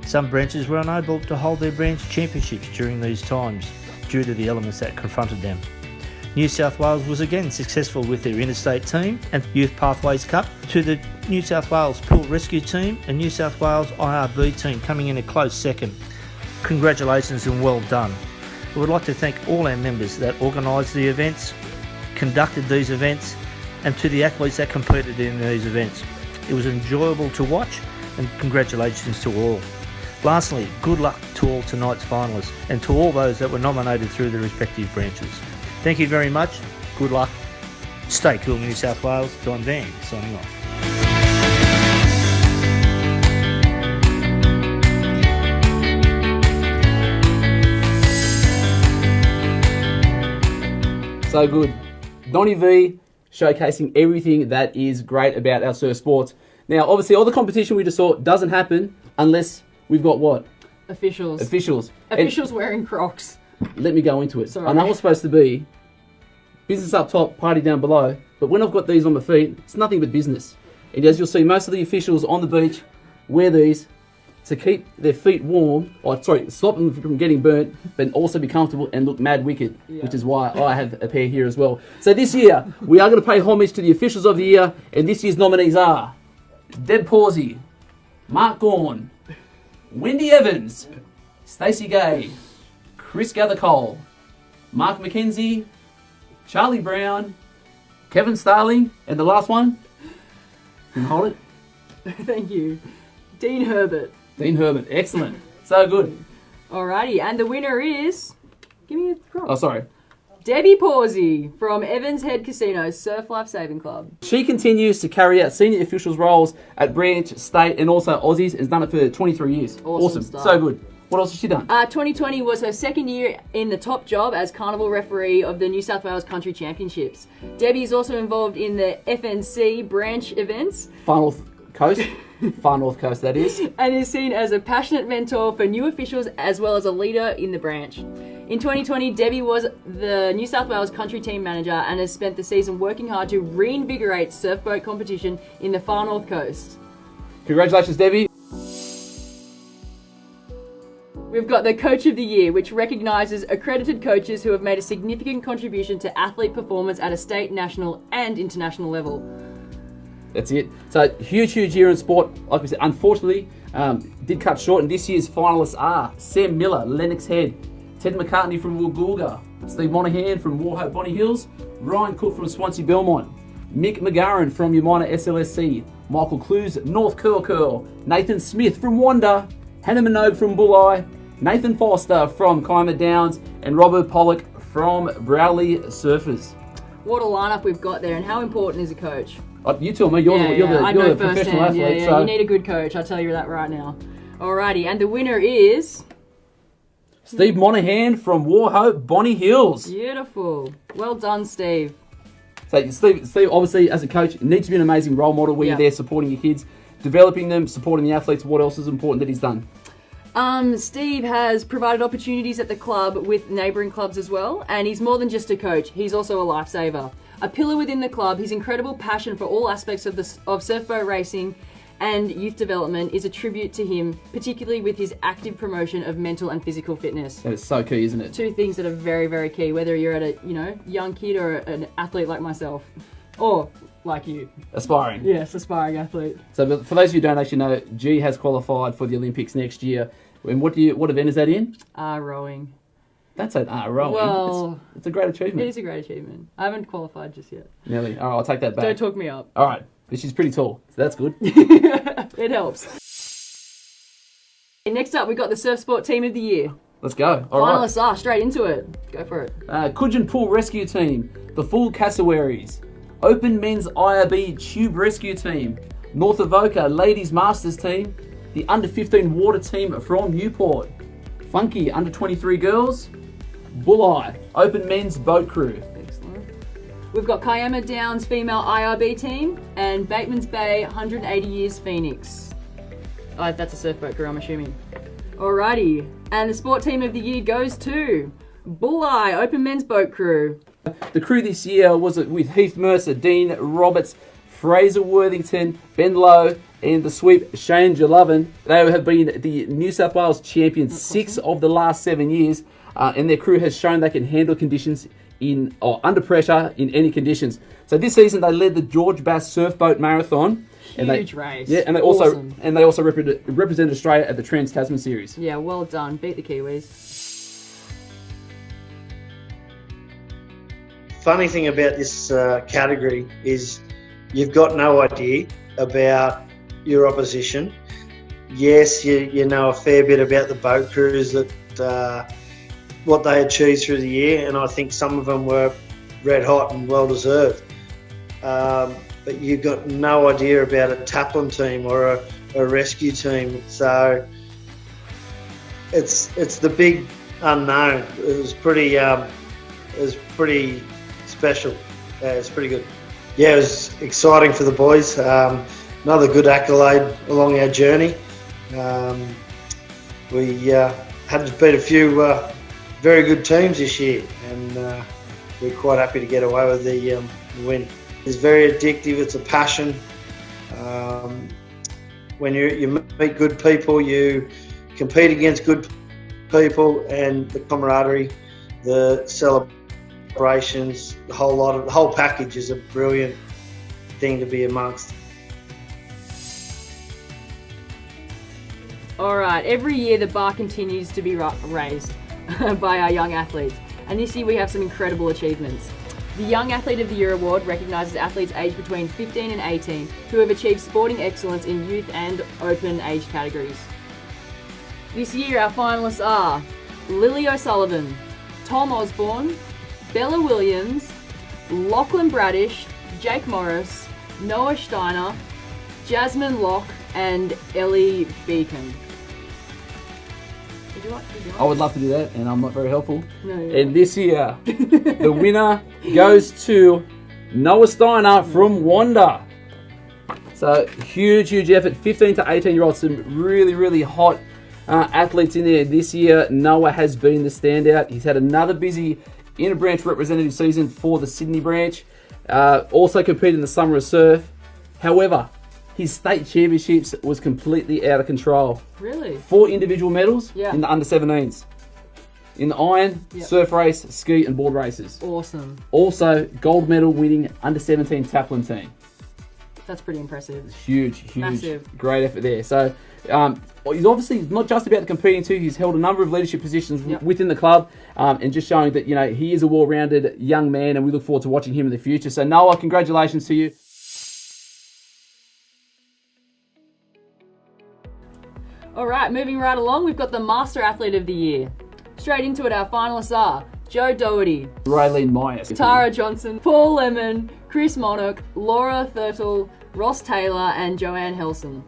Some branches were unable to hold their branch championships during these times due to the elements that confronted them. New South Wales was again successful with their interstate team and Youth Pathways Cup, to the New South Wales Pool Rescue Team and New South Wales IRB team coming in a close second. Congratulations and well done. I would like to thank all our members that organised the events, conducted these events, and to the athletes that competed in these events. It was enjoyable to watch, and congratulations to all. Lastly, good luck to all tonight's finalists and to all those that were nominated through their respective branches. Thank you very much. Good luck. Stay cool, New South Wales. Don Van signing off. So good. Donnie V showcasing everything that is great about our surf sports. Now, obviously, all the competition we just saw doesn't happen unless we've got what? Officials. Officials. Officials wearing Crocs. Let me go into it. Sorry. I know it's supposed to be business up top, party down below, but when I've got these on my feet, it's nothing but business. And as you'll see, most of the officials on the beach wear these to keep their feet warm, stop them from getting burnt, but also be comfortable and look mad wicked, which is why I have a pair here as well. So this year, we are going to pay homage to the officials of the year, and this year's nominees are Deb Pawsey, Mark Gaughan, Wendy Evans, Stacey Gay, Chris Gathercole, Mark McKenzie, Charlie Brown, Kevin Starling, and the last one, can you hold it? Thank you. Dean Herbert. Dean Herbert, excellent. So good. Alrighty, and the winner is... Give me a prop. Oh, sorry. Debbie Pawsey from Evans Head Casino Surf Life Saving Club. She continues to carry out senior officials roles at branch, state, and also Aussies, and has done it for 23 years. Awesome stuff. So good. What else has she done? 2020 was her second year in the top job as carnival referee of the New South Wales Country Championships. Debbie is also involved in the FNC branch events. Far North Coast. Far North Coast, that is. And is seen as a passionate mentor for new officials as well as a leader in the branch. In 2020, Debbie was the New South Wales Country Team Manager and has spent the season working hard to reinvigorate surfboat competition in the Far North Coast. Congratulations, Debbie. We've got the Coach of the Year, which recognises accredited coaches who have made a significant contribution to athlete performance at a state, national and international level. That's it. So, huge year in sport. Like we said, unfortunately, did cut short. And this year's finalists are Sam Miller, Lennox Head, Ted McCartney from Woolgoolga, Steve Monahan from Warhope Bonny Hills, Ryan Cook from Swansea Belmont, Mick McGarren from Umina SLSC, Michael Clues, North Curl, Nathan Smith from Wanda, Hannah Minogue from Bulli, Nathan Foster from Kiama Downs, and Robert Pollock from Browley Surfers. What a lineup we've got there, and how important is a coach? You tell me, you're the professional athlete. So. You need a good coach, I'll tell you that right now. Alrighty, and the winner is... Steve Monahan from Warhope Bonny Hills. Beautiful. Well done, Steve. So Steve, obviously, as a coach, needs to be an amazing role model where you're there supporting your kids, developing them, supporting the athletes. What else is important that he's done? Steve has provided opportunities at the club with neighbouring clubs as well, and he's more than just a coach, he's also a lifesaver. A pillar within the club, his incredible passion for all aspects of surfboat racing and youth development is a tribute to him, particularly with his active promotion of mental and physical fitness. That is so key, isn't it? Two things that are very, very key, whether you're at a young kid or an athlete like myself, or like you. Aspiring. Yes, aspiring athlete. So but for those of you who don't actually know, G has qualified for the Olympics next year. And what event is that in? Rowing. That's an rowing. Well, it's a great achievement. It is a great achievement. I haven't qualified just yet. Nearly. All right, I'll take that back. Don't talk me up. All right, but she's pretty tall, so that's good. It helps. Next up, we got the Surf Sport Team of the Year. Let's go. All right. Finalists are straight into it. Go for it. Coogin Pool Rescue Team, the Full Cassowaries, Open Men's IRB Tube Rescue Team, North Avoca Ladies Masters Team, the Under 15 Water Team from Newport, Funky Under 23 Girls, Bulleye Open Men's Boat Crew. Excellent. We've got Kiama Downs Female IRB Team and Bateman's Bay 180 Years Phoenix. Oh, that's a surf boat crew, I'm assuming. Alrighty. And the Sport Team of the Year goes to Bulleye Open Men's Boat Crew. The crew this year was with Heath Mercer, Dean Roberts, Fraser Worthington, Ben Lowe, and the sweep Shane Jalovin. They have been the New South Wales champions 6 of the last 7 years, and their crew has shown they can handle conditions under pressure in any conditions. So this season they led the George Bass Surf Boat Marathon. Huge race. Yeah, and they Awesome. also represented Australia at the Trans Tasman Series. Yeah, well done. Beat the Kiwis. Funny thing about this category is you've got no idea about your opposition. Yes, you know a fair bit about the boat crews that what they achieved through the year, and I think some of them were red hot and well deserved. But you've got no idea about a Taplin team or a rescue team. So it's the big unknown. It was pretty special. It's pretty good. Yeah, it was exciting for the boys. Another good accolade along our journey. We had to beat a few very good teams this year, and we're quite happy to get away with the win. It's very addictive. It's a passion. When you meet good people, you compete against good people, and the camaraderie, the celebrations, the whole package is a brilliant thing to be amongst. All right, every year the bar continues to be raised by our young athletes, and this year we have some incredible achievements. The Young Athlete of the Year Award recognises athletes aged between 15 and 18 who have achieved sporting excellence in youth and open age categories. This year our finalists are Lily O'Sullivan, Tom Osborne, Bella Williams, Lachlan Bradish, Jake Morris, Noah Steiner, Jasmine Locke, and Ellie Beacon. Would you like I would love to do that, and I'm not very helpful. No, and this year, the winner goes to Noah Steiner from Wanda. So huge effort. 15 to 18-year-olds, some really hot athletes in there. This year, Noah has been the standout. He's had another busy inter-branch representative season for the Sydney branch. Also competed in the Summer of Surf. However, his state championships was completely out of control. Really? 4 individual medals Yeah. in the under-17s. In the iron, surf race, ski and board races. Awesome. Also, gold medal winning under-17 Taplin team. That's pretty impressive. Huge. Massive. Great effort there. So, he's obviously not just about the competing too. He's held a number of leadership positions within the club, and just showing that he is a well-rounded young man, and we look forward to watching him in the future. So, Noah, congratulations to you. All right, moving right along, we've got the Master Athlete of the Year. Straight into it, our finalists are Joe Doherty, Raylene Myers, Tara Johnson, Paul Lemon, Chris Monarch, Laura Thurtle, Ross Taylor, and Joanne Helson.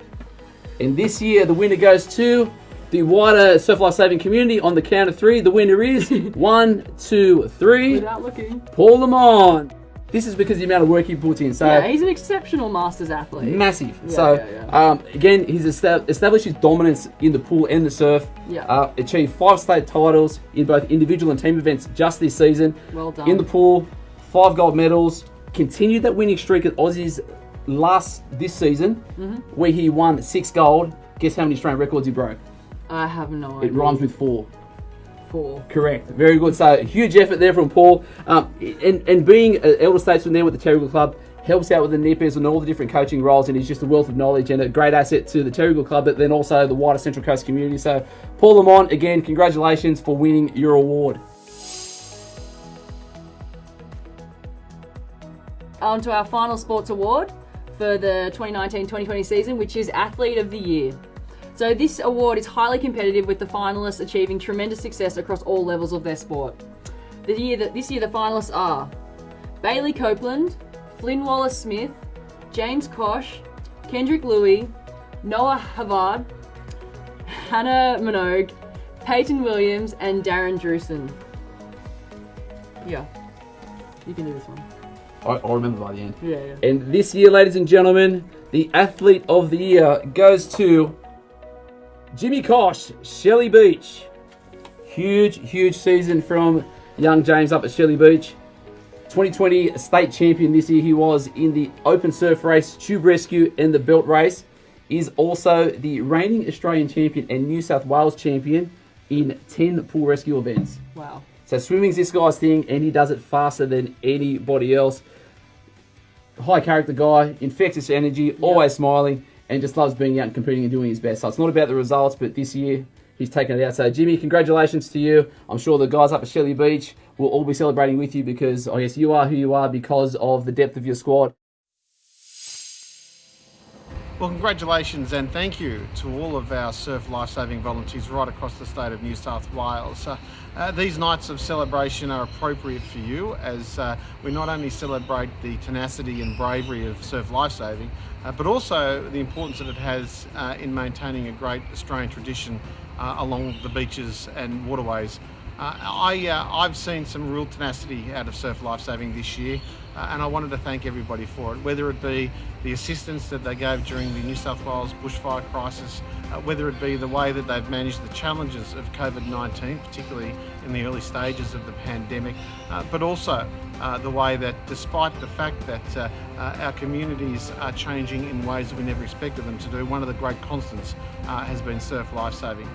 And this year, the winner goes to the wider Surf Life Saving community. On the count of 3, the winner is 1, 2, 3. Without looking. Paul Lemon. This is because of the amount of work he puts in. So Yeah, he's an exceptional Masters athlete. massive. Yeah, Again, he's established his dominance in the pool and the surf. Yeah. Achieved 5 state titles in both individual and team events just this season. Well done. In the pool, 5 gold medals. Continued that winning streak at Aussies this season, where he won 6 gold, guess how many Australian records he broke? I have no idea. It rhymes with 4. 4. Correct. Very good. So huge effort there from Paul. And being an elder statesman there with the Terrigal Club helps out with the nippers and all the different coaching roles, and he's just a wealth of knowledge and a great asset to the Terrigal Club, but then also the wider Central Coast community. So Paul Lamont, again, congratulations for winning your award. On to our final sports award for the 2019-2020 season, which is Athlete of the Year. So this award is highly competitive, with the finalists achieving tremendous success across all levels of their sport. This year the finalists are Bailey Copeland, Flynn Wallace-Smith, James Kosh, Kendrick Louie, Noah Havard, Hannah Minogue, Peyton Williams, and Darren Drewson. Yeah, you can do this one. I remember by the end. Yeah. And this year, ladies and gentlemen, the Athlete of the Year goes to Jimmy Kosh, Shelley Beach. Huge season from young James up at Shelley Beach. 2020 state champion this year he was in the open surf race, tube rescue, and the belt race. Is also the reigning Australian champion and New South Wales champion in 10 pool rescue events. Wow. So swimming's this guy's thing, and he does it faster than anybody else. High character guy, infectious energy, always smiling, and just loves being out and competing and doing his best. So it's not about the results, but this year he's taken it out. So Jimmy, congratulations to you. I'm sure the guys up at Shelley Beach will all be celebrating with you, because I guess you are who you are because of the depth of your squad. Well, congratulations and thank you to all of our Surf Life Saving volunteers right across the state of New South Wales. These nights of celebration are appropriate for you, as we not only celebrate the tenacity and bravery of Surf Life Saving, but also the importance that it has in maintaining a great Australian tradition along the beaches and waterways. I've seen some real tenacity out of Surf Life Saving this year, and I wanted to thank everybody for it, whether it be the assistance that they gave during the New South Wales bushfire crisis, whether it be the way that they've managed the challenges of COVID-19, particularly in the early stages of the pandemic, but also the way that, despite the fact that our communities are changing in ways that we never expected them to do, one of the great constants has been Surf Life Saving.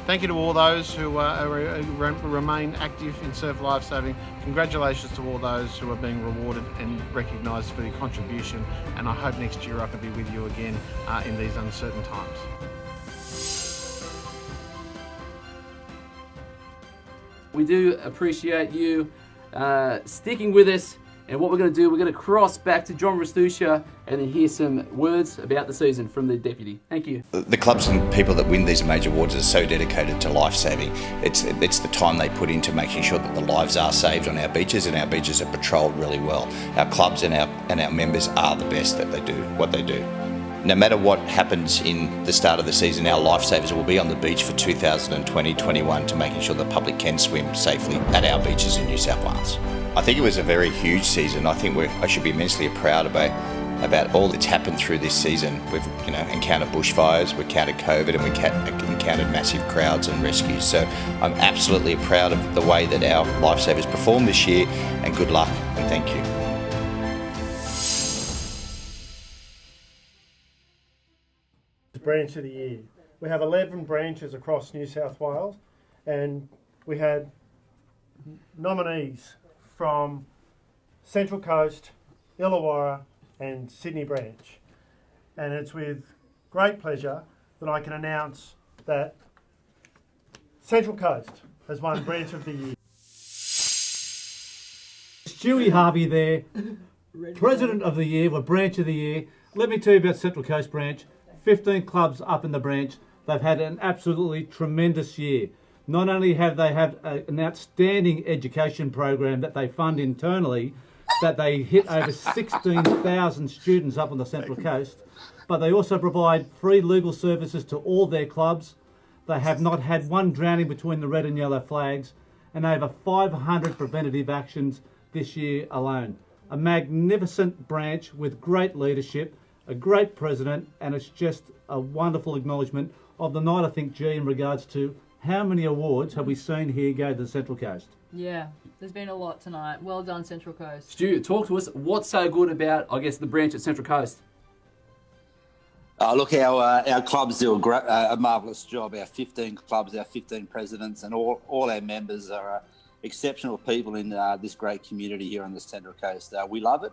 Thank you to all those who remain active in Surf Life Saving. Congratulations to all those who are being rewarded and recognised for your contribution, and I hope next year I can be with you again in these uncertain times. We do appreciate you sticking with us, and what we're going to do, we're going to cross back to John Rastusha and then hear some words about the season from the Deputy. Thank you. The clubs and people that win these major awards are so dedicated to life saving. It's the time they put into making sure that the lives are saved on our beaches, and our beaches are patrolled really well. Our clubs and our members are the best that they do what they do. No matter what happens in the start of the season, our lifesavers will be on the beach for 2020-21 to making sure the public can swim safely at our beaches in New South Wales. I think it was a very huge season. I think I should be immensely proud about all that's happened through this season. We've encountered bushfires, we've encountered COVID, and we've encountered massive crowds and rescues. So I'm absolutely proud of the way that our lifesavers performed this year, and good luck and thank you. Branch of the Year. We have 11 branches across New South Wales, and we had nominees from Central Coast, Illawarra and Sydney branch. And it's with great pleasure that I can announce that Central Coast has won Branch of the Year. Stewie Harvey there, President of the Year, or Branch of the Year. Let me tell you about Central Coast Branch. 15 clubs up in the branch. They've had an absolutely tremendous year. Not only have they had an outstanding education program that they fund internally, that they hit over 16,000 students up on the Central Coast, but they also provide free legal services to all their clubs. They have not had one drowning between the red and yellow flags, and over 500 preventative actions this year alone. A magnificent branch with great leadership, a great president, and it's just a wonderful acknowledgement of the night, I think, G, in regards to how many awards have we seen here go to the Central Coast? Yeah, there's been a lot tonight. Well done, Central Coast. Stu, talk to us. What's so good about, I guess, the branch at Central Coast? Look, our clubs do a marvellous job. Our 15 clubs, our 15 presidents, and all our members are exceptional people in this great community here on the Central Coast. We love it.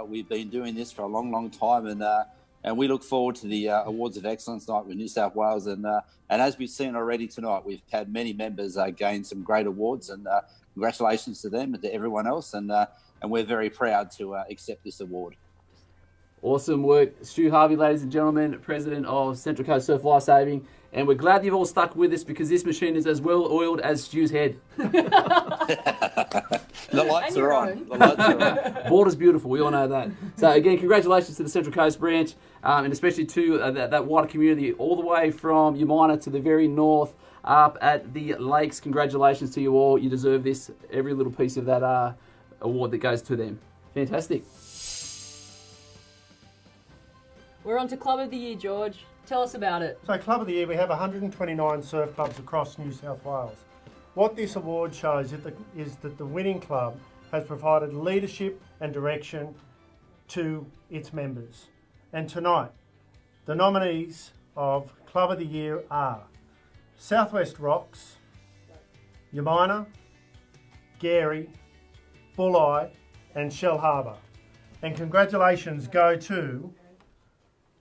We've been doing this for a long, long time, and we look forward to the Awards of Excellence night with New South Wales. And as we've seen already tonight, we've had many members gain some great awards, and congratulations to them and to everyone else. And we're very proud to accept this award. Awesome work. Stu Harvey, ladies and gentlemen, President of Central Coast Surf Life Saving. And we're glad you've all stuck with us because this machine is as well oiled as Stu's head. The lights are on. The lights are on. Water's beautiful. We all know that. So again, congratulations to the Central Coast branch, and especially to that wider community all the way from Umina to the very north up at the lakes. Congratulations to you all. You deserve this. Every little piece of that award that goes to them. Fantastic. We're on to Club of the Year, George. Tell us about it. So Club of the Year, we have 129 surf clubs across New South Wales. What this award shows is that the winning club has provided leadership and direction to its members. And tonight, the nominees of Club of the Year are Southwest Rocks, Umina, Gary, Bulli and Shell Harbour. And congratulations go to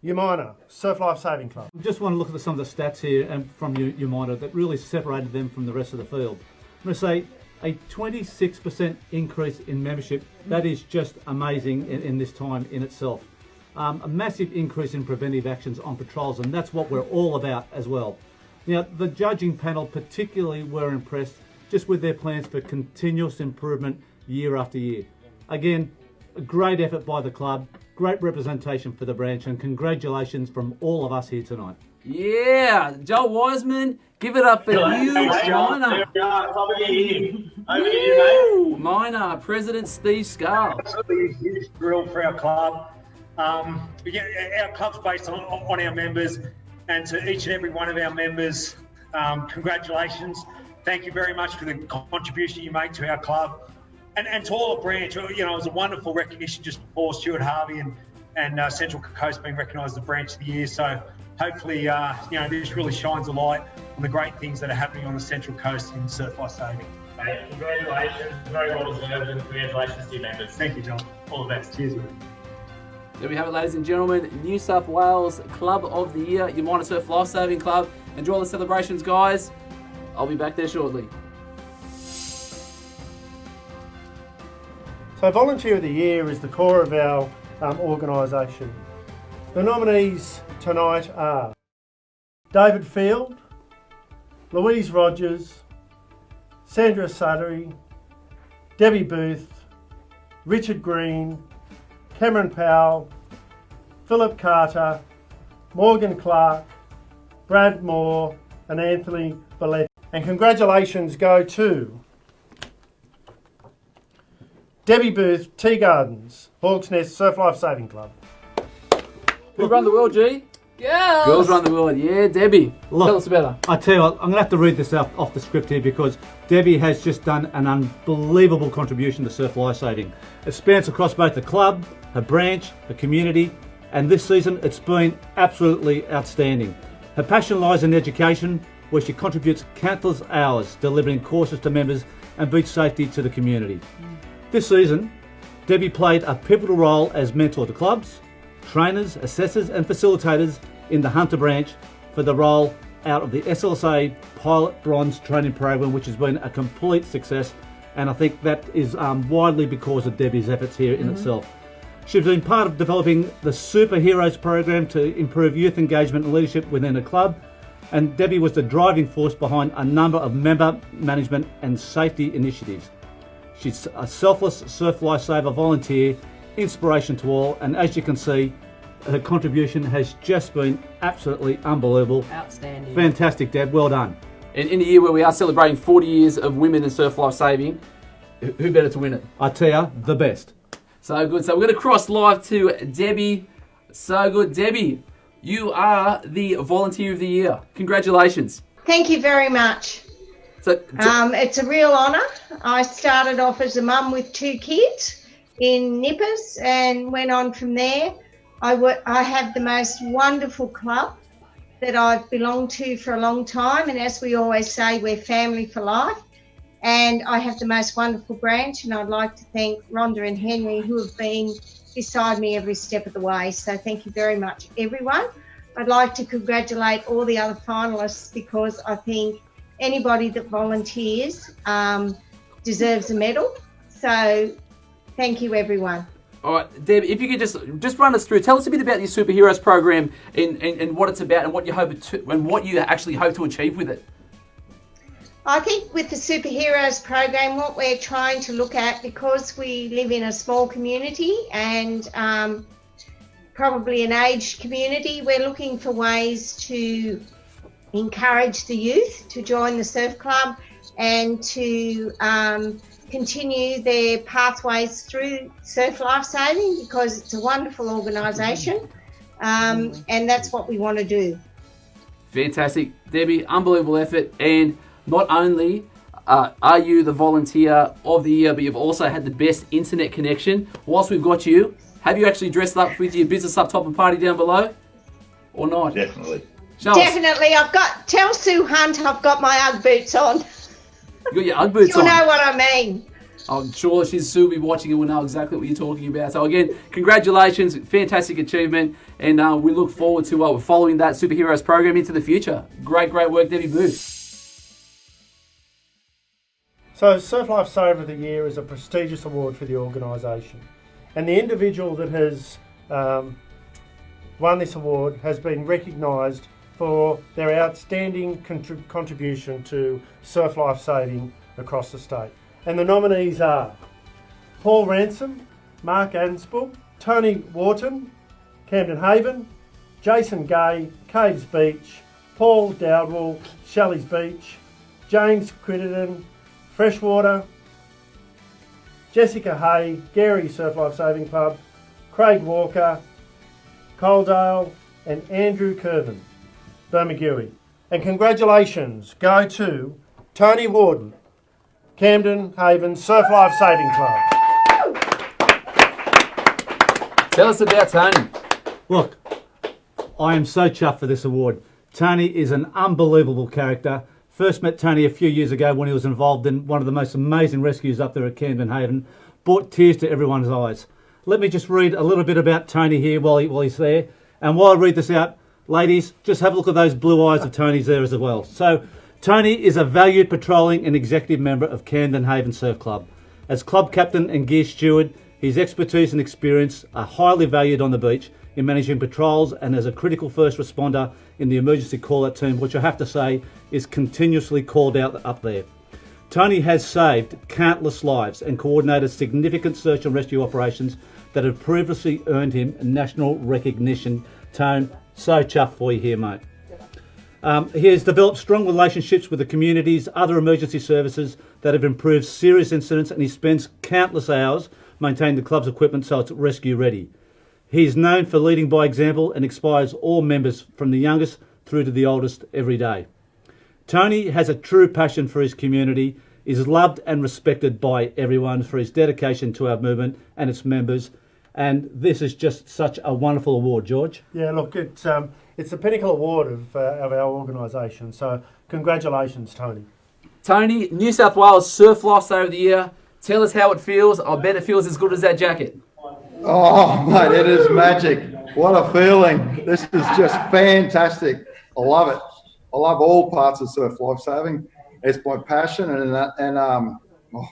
Umina, Surf Life Saving Club. I just want to look at some of the stats here and from Umina that really separated them from the rest of the field. I'm going to say a 26% increase in membership. That is just amazing in this time in itself. A massive increase in preventive actions on patrols, and that's what we're all about as well. Now, the judging panel particularly were impressed just with their plans for continuous improvement year after year. Again, a great effort by the club. Great representation for the branch, and congratulations from all of us here tonight. Yeah, Joel Wiseman, give it up for you, Miner. Miner, President Steve Scarl. Absolutely a huge thrill for our club. Our club's based on our members, and to each and every one of our members, congratulations. Thank you very much for the contribution you make to our club. And to all the branch, it was a wonderful recognition just before Stuart Harvey and Central Coast being recognised as the branch of the year. So hopefully, this really shines a light on the great things that are happening on the Central Coast in Surf Life Saving. Congratulations, very well deserved, and congratulations to your members. Thank you, John. All the best. Cheers. There we have it, ladies and gentlemen. New South Wales Club of the Year, Umina Surf Life Saving Club. Enjoy all the celebrations, guys. I'll be back there shortly. So Volunteer of the Year is the core of our organisation. The nominees tonight are David Field, Louise Rogers, Sandra Suttery, Debbie Booth, Richard Green, Cameron Powell, Philip Carter, Morgan Clark, Brad Moore and Anthony Balletti. And congratulations go to Debbie Booth, Tea Gardens, Hawks Nest Surf Life Saving Club. Who run the world, G? Girls! Girls run the world, yeah. Debbie, tell us about her. I tell you what, I'm going to have to read this off the script here because Debbie has just done an unbelievable contribution to Surf Life Saving. It spans across both the club, her branch, her community, and this season it's been absolutely outstanding. Her passion lies in education, where she contributes countless hours delivering courses to members and beach safety to the community. This season, Debbie played a pivotal role as mentor to clubs, trainers, assessors and facilitators in the Hunter branch for the roll out of the SLSA Pilot Bronze training program, which has been a complete success, and I think that is widely because of Debbie's efforts here in itself. She's been part of developing the Superheroes program to improve youth engagement and leadership within a club, and Debbie was the driving force behind a number of member management and safety initiatives. She's a selfless surf lifesaver volunteer, inspiration to all, and as you can see, her contribution has just been absolutely unbelievable. Outstanding. Fantastic, Deb. Well done. And in a year where we are celebrating 40 years of women in surf life saving, who better to win it? I tell you, the best. So good. So we're going to cross live to Debbie. So good. Debbie, you are the Volunteer of the Year. Congratulations. Thank you very much. So, it's a real honour. I started off as a mum with 2 kids in Nippers and went on from there. I have the most wonderful club that I've belonged to for a long time, and as we always say, we're family for life. And I have the most wonderful branch, and I'd like to thank Rhonda and Henry, who have been beside me every step of the way. So thank you very much, everyone. I'd like to congratulate all the other finalists, because I think anybody that volunteers deserves a medal. So thank you, everyone. All right, Deb, if you could just run us through, tell us a bit about your Superheroes program and what it's about and what you actually hope to achieve with it. I think with the Superheroes program, what we're trying to look at, because we live in a small community and probably an aged community, we're looking for ways to encourage the youth to join the surf club and to continue their pathways through Surf Life Saving, because it's a wonderful organisation, and that's what we want to do. Fantastic. Debbie, unbelievable effort. And not only are you the volunteer of the year, but you've also had the best internet connection. Whilst we've got you, have you actually dressed up with your business up top and party down below? Or not? Definitely. Definitely. Tell Sue Hunt I've got my Ugg boots on. You got your Ugg boots You'll on. know what I mean. I'm sure Sue will be watching and will know exactly what you're talking about. So again, congratulations, fantastic achievement, and we look forward to following that Superheroes program into the future. Great work, Debbie Booth. So Surf Life Saver of the Year is a prestigious award for the organisation, and the individual that has won this award has been recognised for their outstanding contribution to surf life saving across the state. And the nominees are Paul Ransom, Mark Anspel, Tony Wharton, Camden Haven, Jason Gay, Caves Beach, Paul Dowdwell, Shelley's Beach, James Crittenden, Freshwater, Jessica Hay, Gary Surf Life Saving Club, Craig Walker, Coledale, and Andrew Curvin, Bermagui. And congratulations go to Tony Warden, Camden Haven Surf Life Saving Club. Tell us about Tony. Look, I am so chuffed for this award. Tony is an unbelievable character. First met Tony a few years ago when he was involved in one of the most amazing rescues up there at Camden Haven. Brought tears to everyone's eyes. Let me just read a little bit about Tony here while he's there. And while I read this out, ladies, just have a look at those blue eyes of Tony's there as well. So, Tony is a valued patrolling and executive member of Camden Haven Surf Club. As club captain and gear steward, his expertise and experience are highly valued on the beach in managing patrols and as a critical first responder in the emergency call-out team, which I have to say is continuously called out up there. Tony has saved countless lives and coordinated significant search and rescue operations that have previously earned him national recognition. Tone, so chuffed for you here, mate. He has developed strong relationships with the communities, other emergency services that have improved serious incidents, and he spends countless hours maintaining the club's equipment so it's rescue ready. He is known for leading by example and inspires all members from the youngest through to the oldest every day. Tony has a true passion for his community, is loved and respected by everyone for his dedication to our movement and its members, and this is just such a wonderful award, George. Yeah, look, it's the pinnacle award of our organisation, so congratulations, Tony. Tony, New South Wales Surf Life Saver of the Year. Tell us how it feels. I bet it feels as good as that jacket. Oh, mate, it is magic. What a feeling. This is just fantastic. I love it. I love all parts of surf life saving. It's my passion, and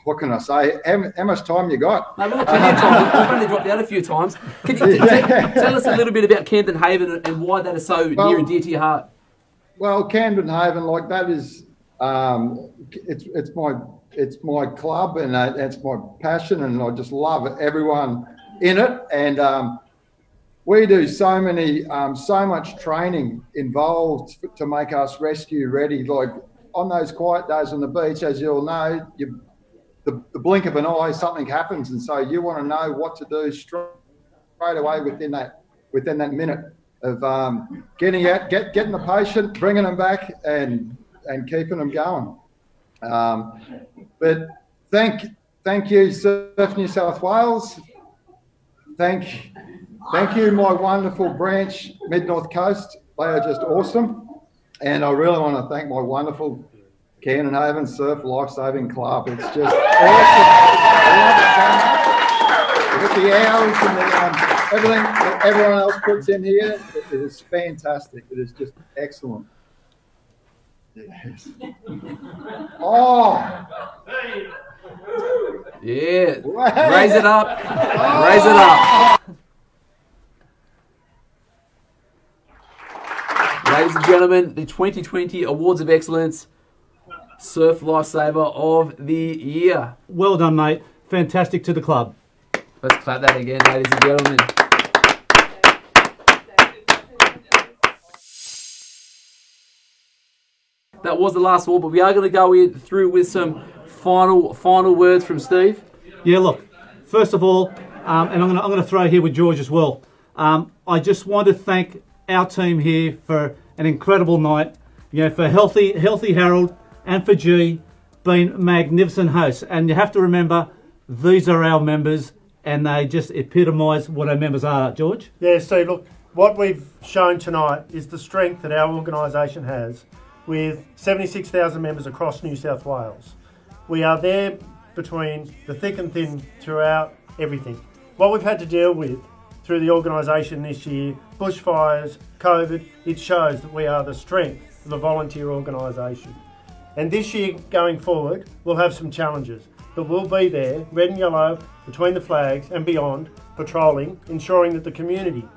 what can I say? How much time you got? No, we've got plenty of time. We've only dropped out a few times. Can you tell us a little bit about Camden Haven and why that is so near and dear to your heart? Well, Camden Haven, like that is, it's my club and it's my passion, and I just love everyone in it. And we do so much training involved to make us rescue ready. Like on those quiet days on the beach, as you'll know, the blink of an eye, something happens, and so you want to know what to do straight away within that minute of getting out, getting the patient, bringing them back, and keeping them going. But thank you, Surf New South Wales. Thank Thank you, my wonderful branch, Mid-North Coast. They are just awesome. And I really want to thank my wonderful Cannon Haven Surf Life Saving Club. It's just awesome. I love it so much. With the hours and everything that everyone else puts in here, it is fantastic. It is just excellent. Yes. Oh! Yeah. Raise it up. Raise it up. Ladies and gentlemen, the 2020 Awards of Excellence Surf Lifesaver of the Year. Well done, mate. Fantastic to the club. Let's clap that again, ladies and gentlemen. That was the last award, but we are going to go through with some final words from Steve. Yeah, look, first of all, and I'm going to throw here with George as well. I just want to thank our team here for an incredible night. You know, for Healthy Harold and for G being magnificent hosts. And you have to remember, these are our members, and they just epitomise what our members are. George? Yeah, Steve, look, what we've shown tonight is the strength that our organisation has with 76,000 members across New South Wales. We are there between the thick and thin throughout everything. What we've had to deal with through the organisation this year, bushfires, COVID, it shows that we are the strength of a volunteer organisation. And this year going forward, we'll have some challenges, but we'll be there, red and yellow, between the flags and beyond, patrolling, ensuring that the community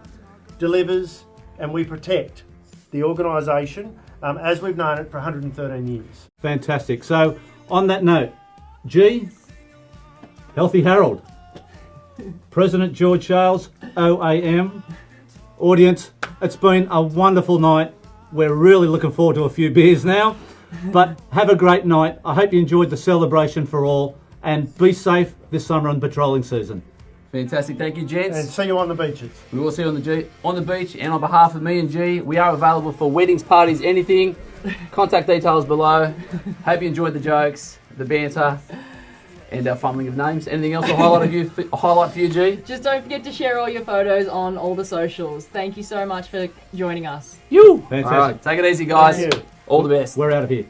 delivers and we protect the organisation as we've known it for 113 years. Fantastic. So, on that note, G, Healthy Harold, President George Shales, OAM, audience, it's been a wonderful night. We're really looking forward to a few beers now, but have a great night. I hope you enjoyed the celebration for all, and be safe this summer on patrolling season. Fantastic. Thank you, gents. And see you on the beaches. We will see you on the beach. And on behalf of me and G, we are available for weddings, parties, anything. Contact details below. Hope you enjoyed the jokes, the banter, and our fumbling of names. Anything else to highlight for you, G? Just don't forget to share all your photos on all the socials. Thank you so much for joining us. Fantastic. All right, take it easy, guys. Thank you. All the best. We're out of here.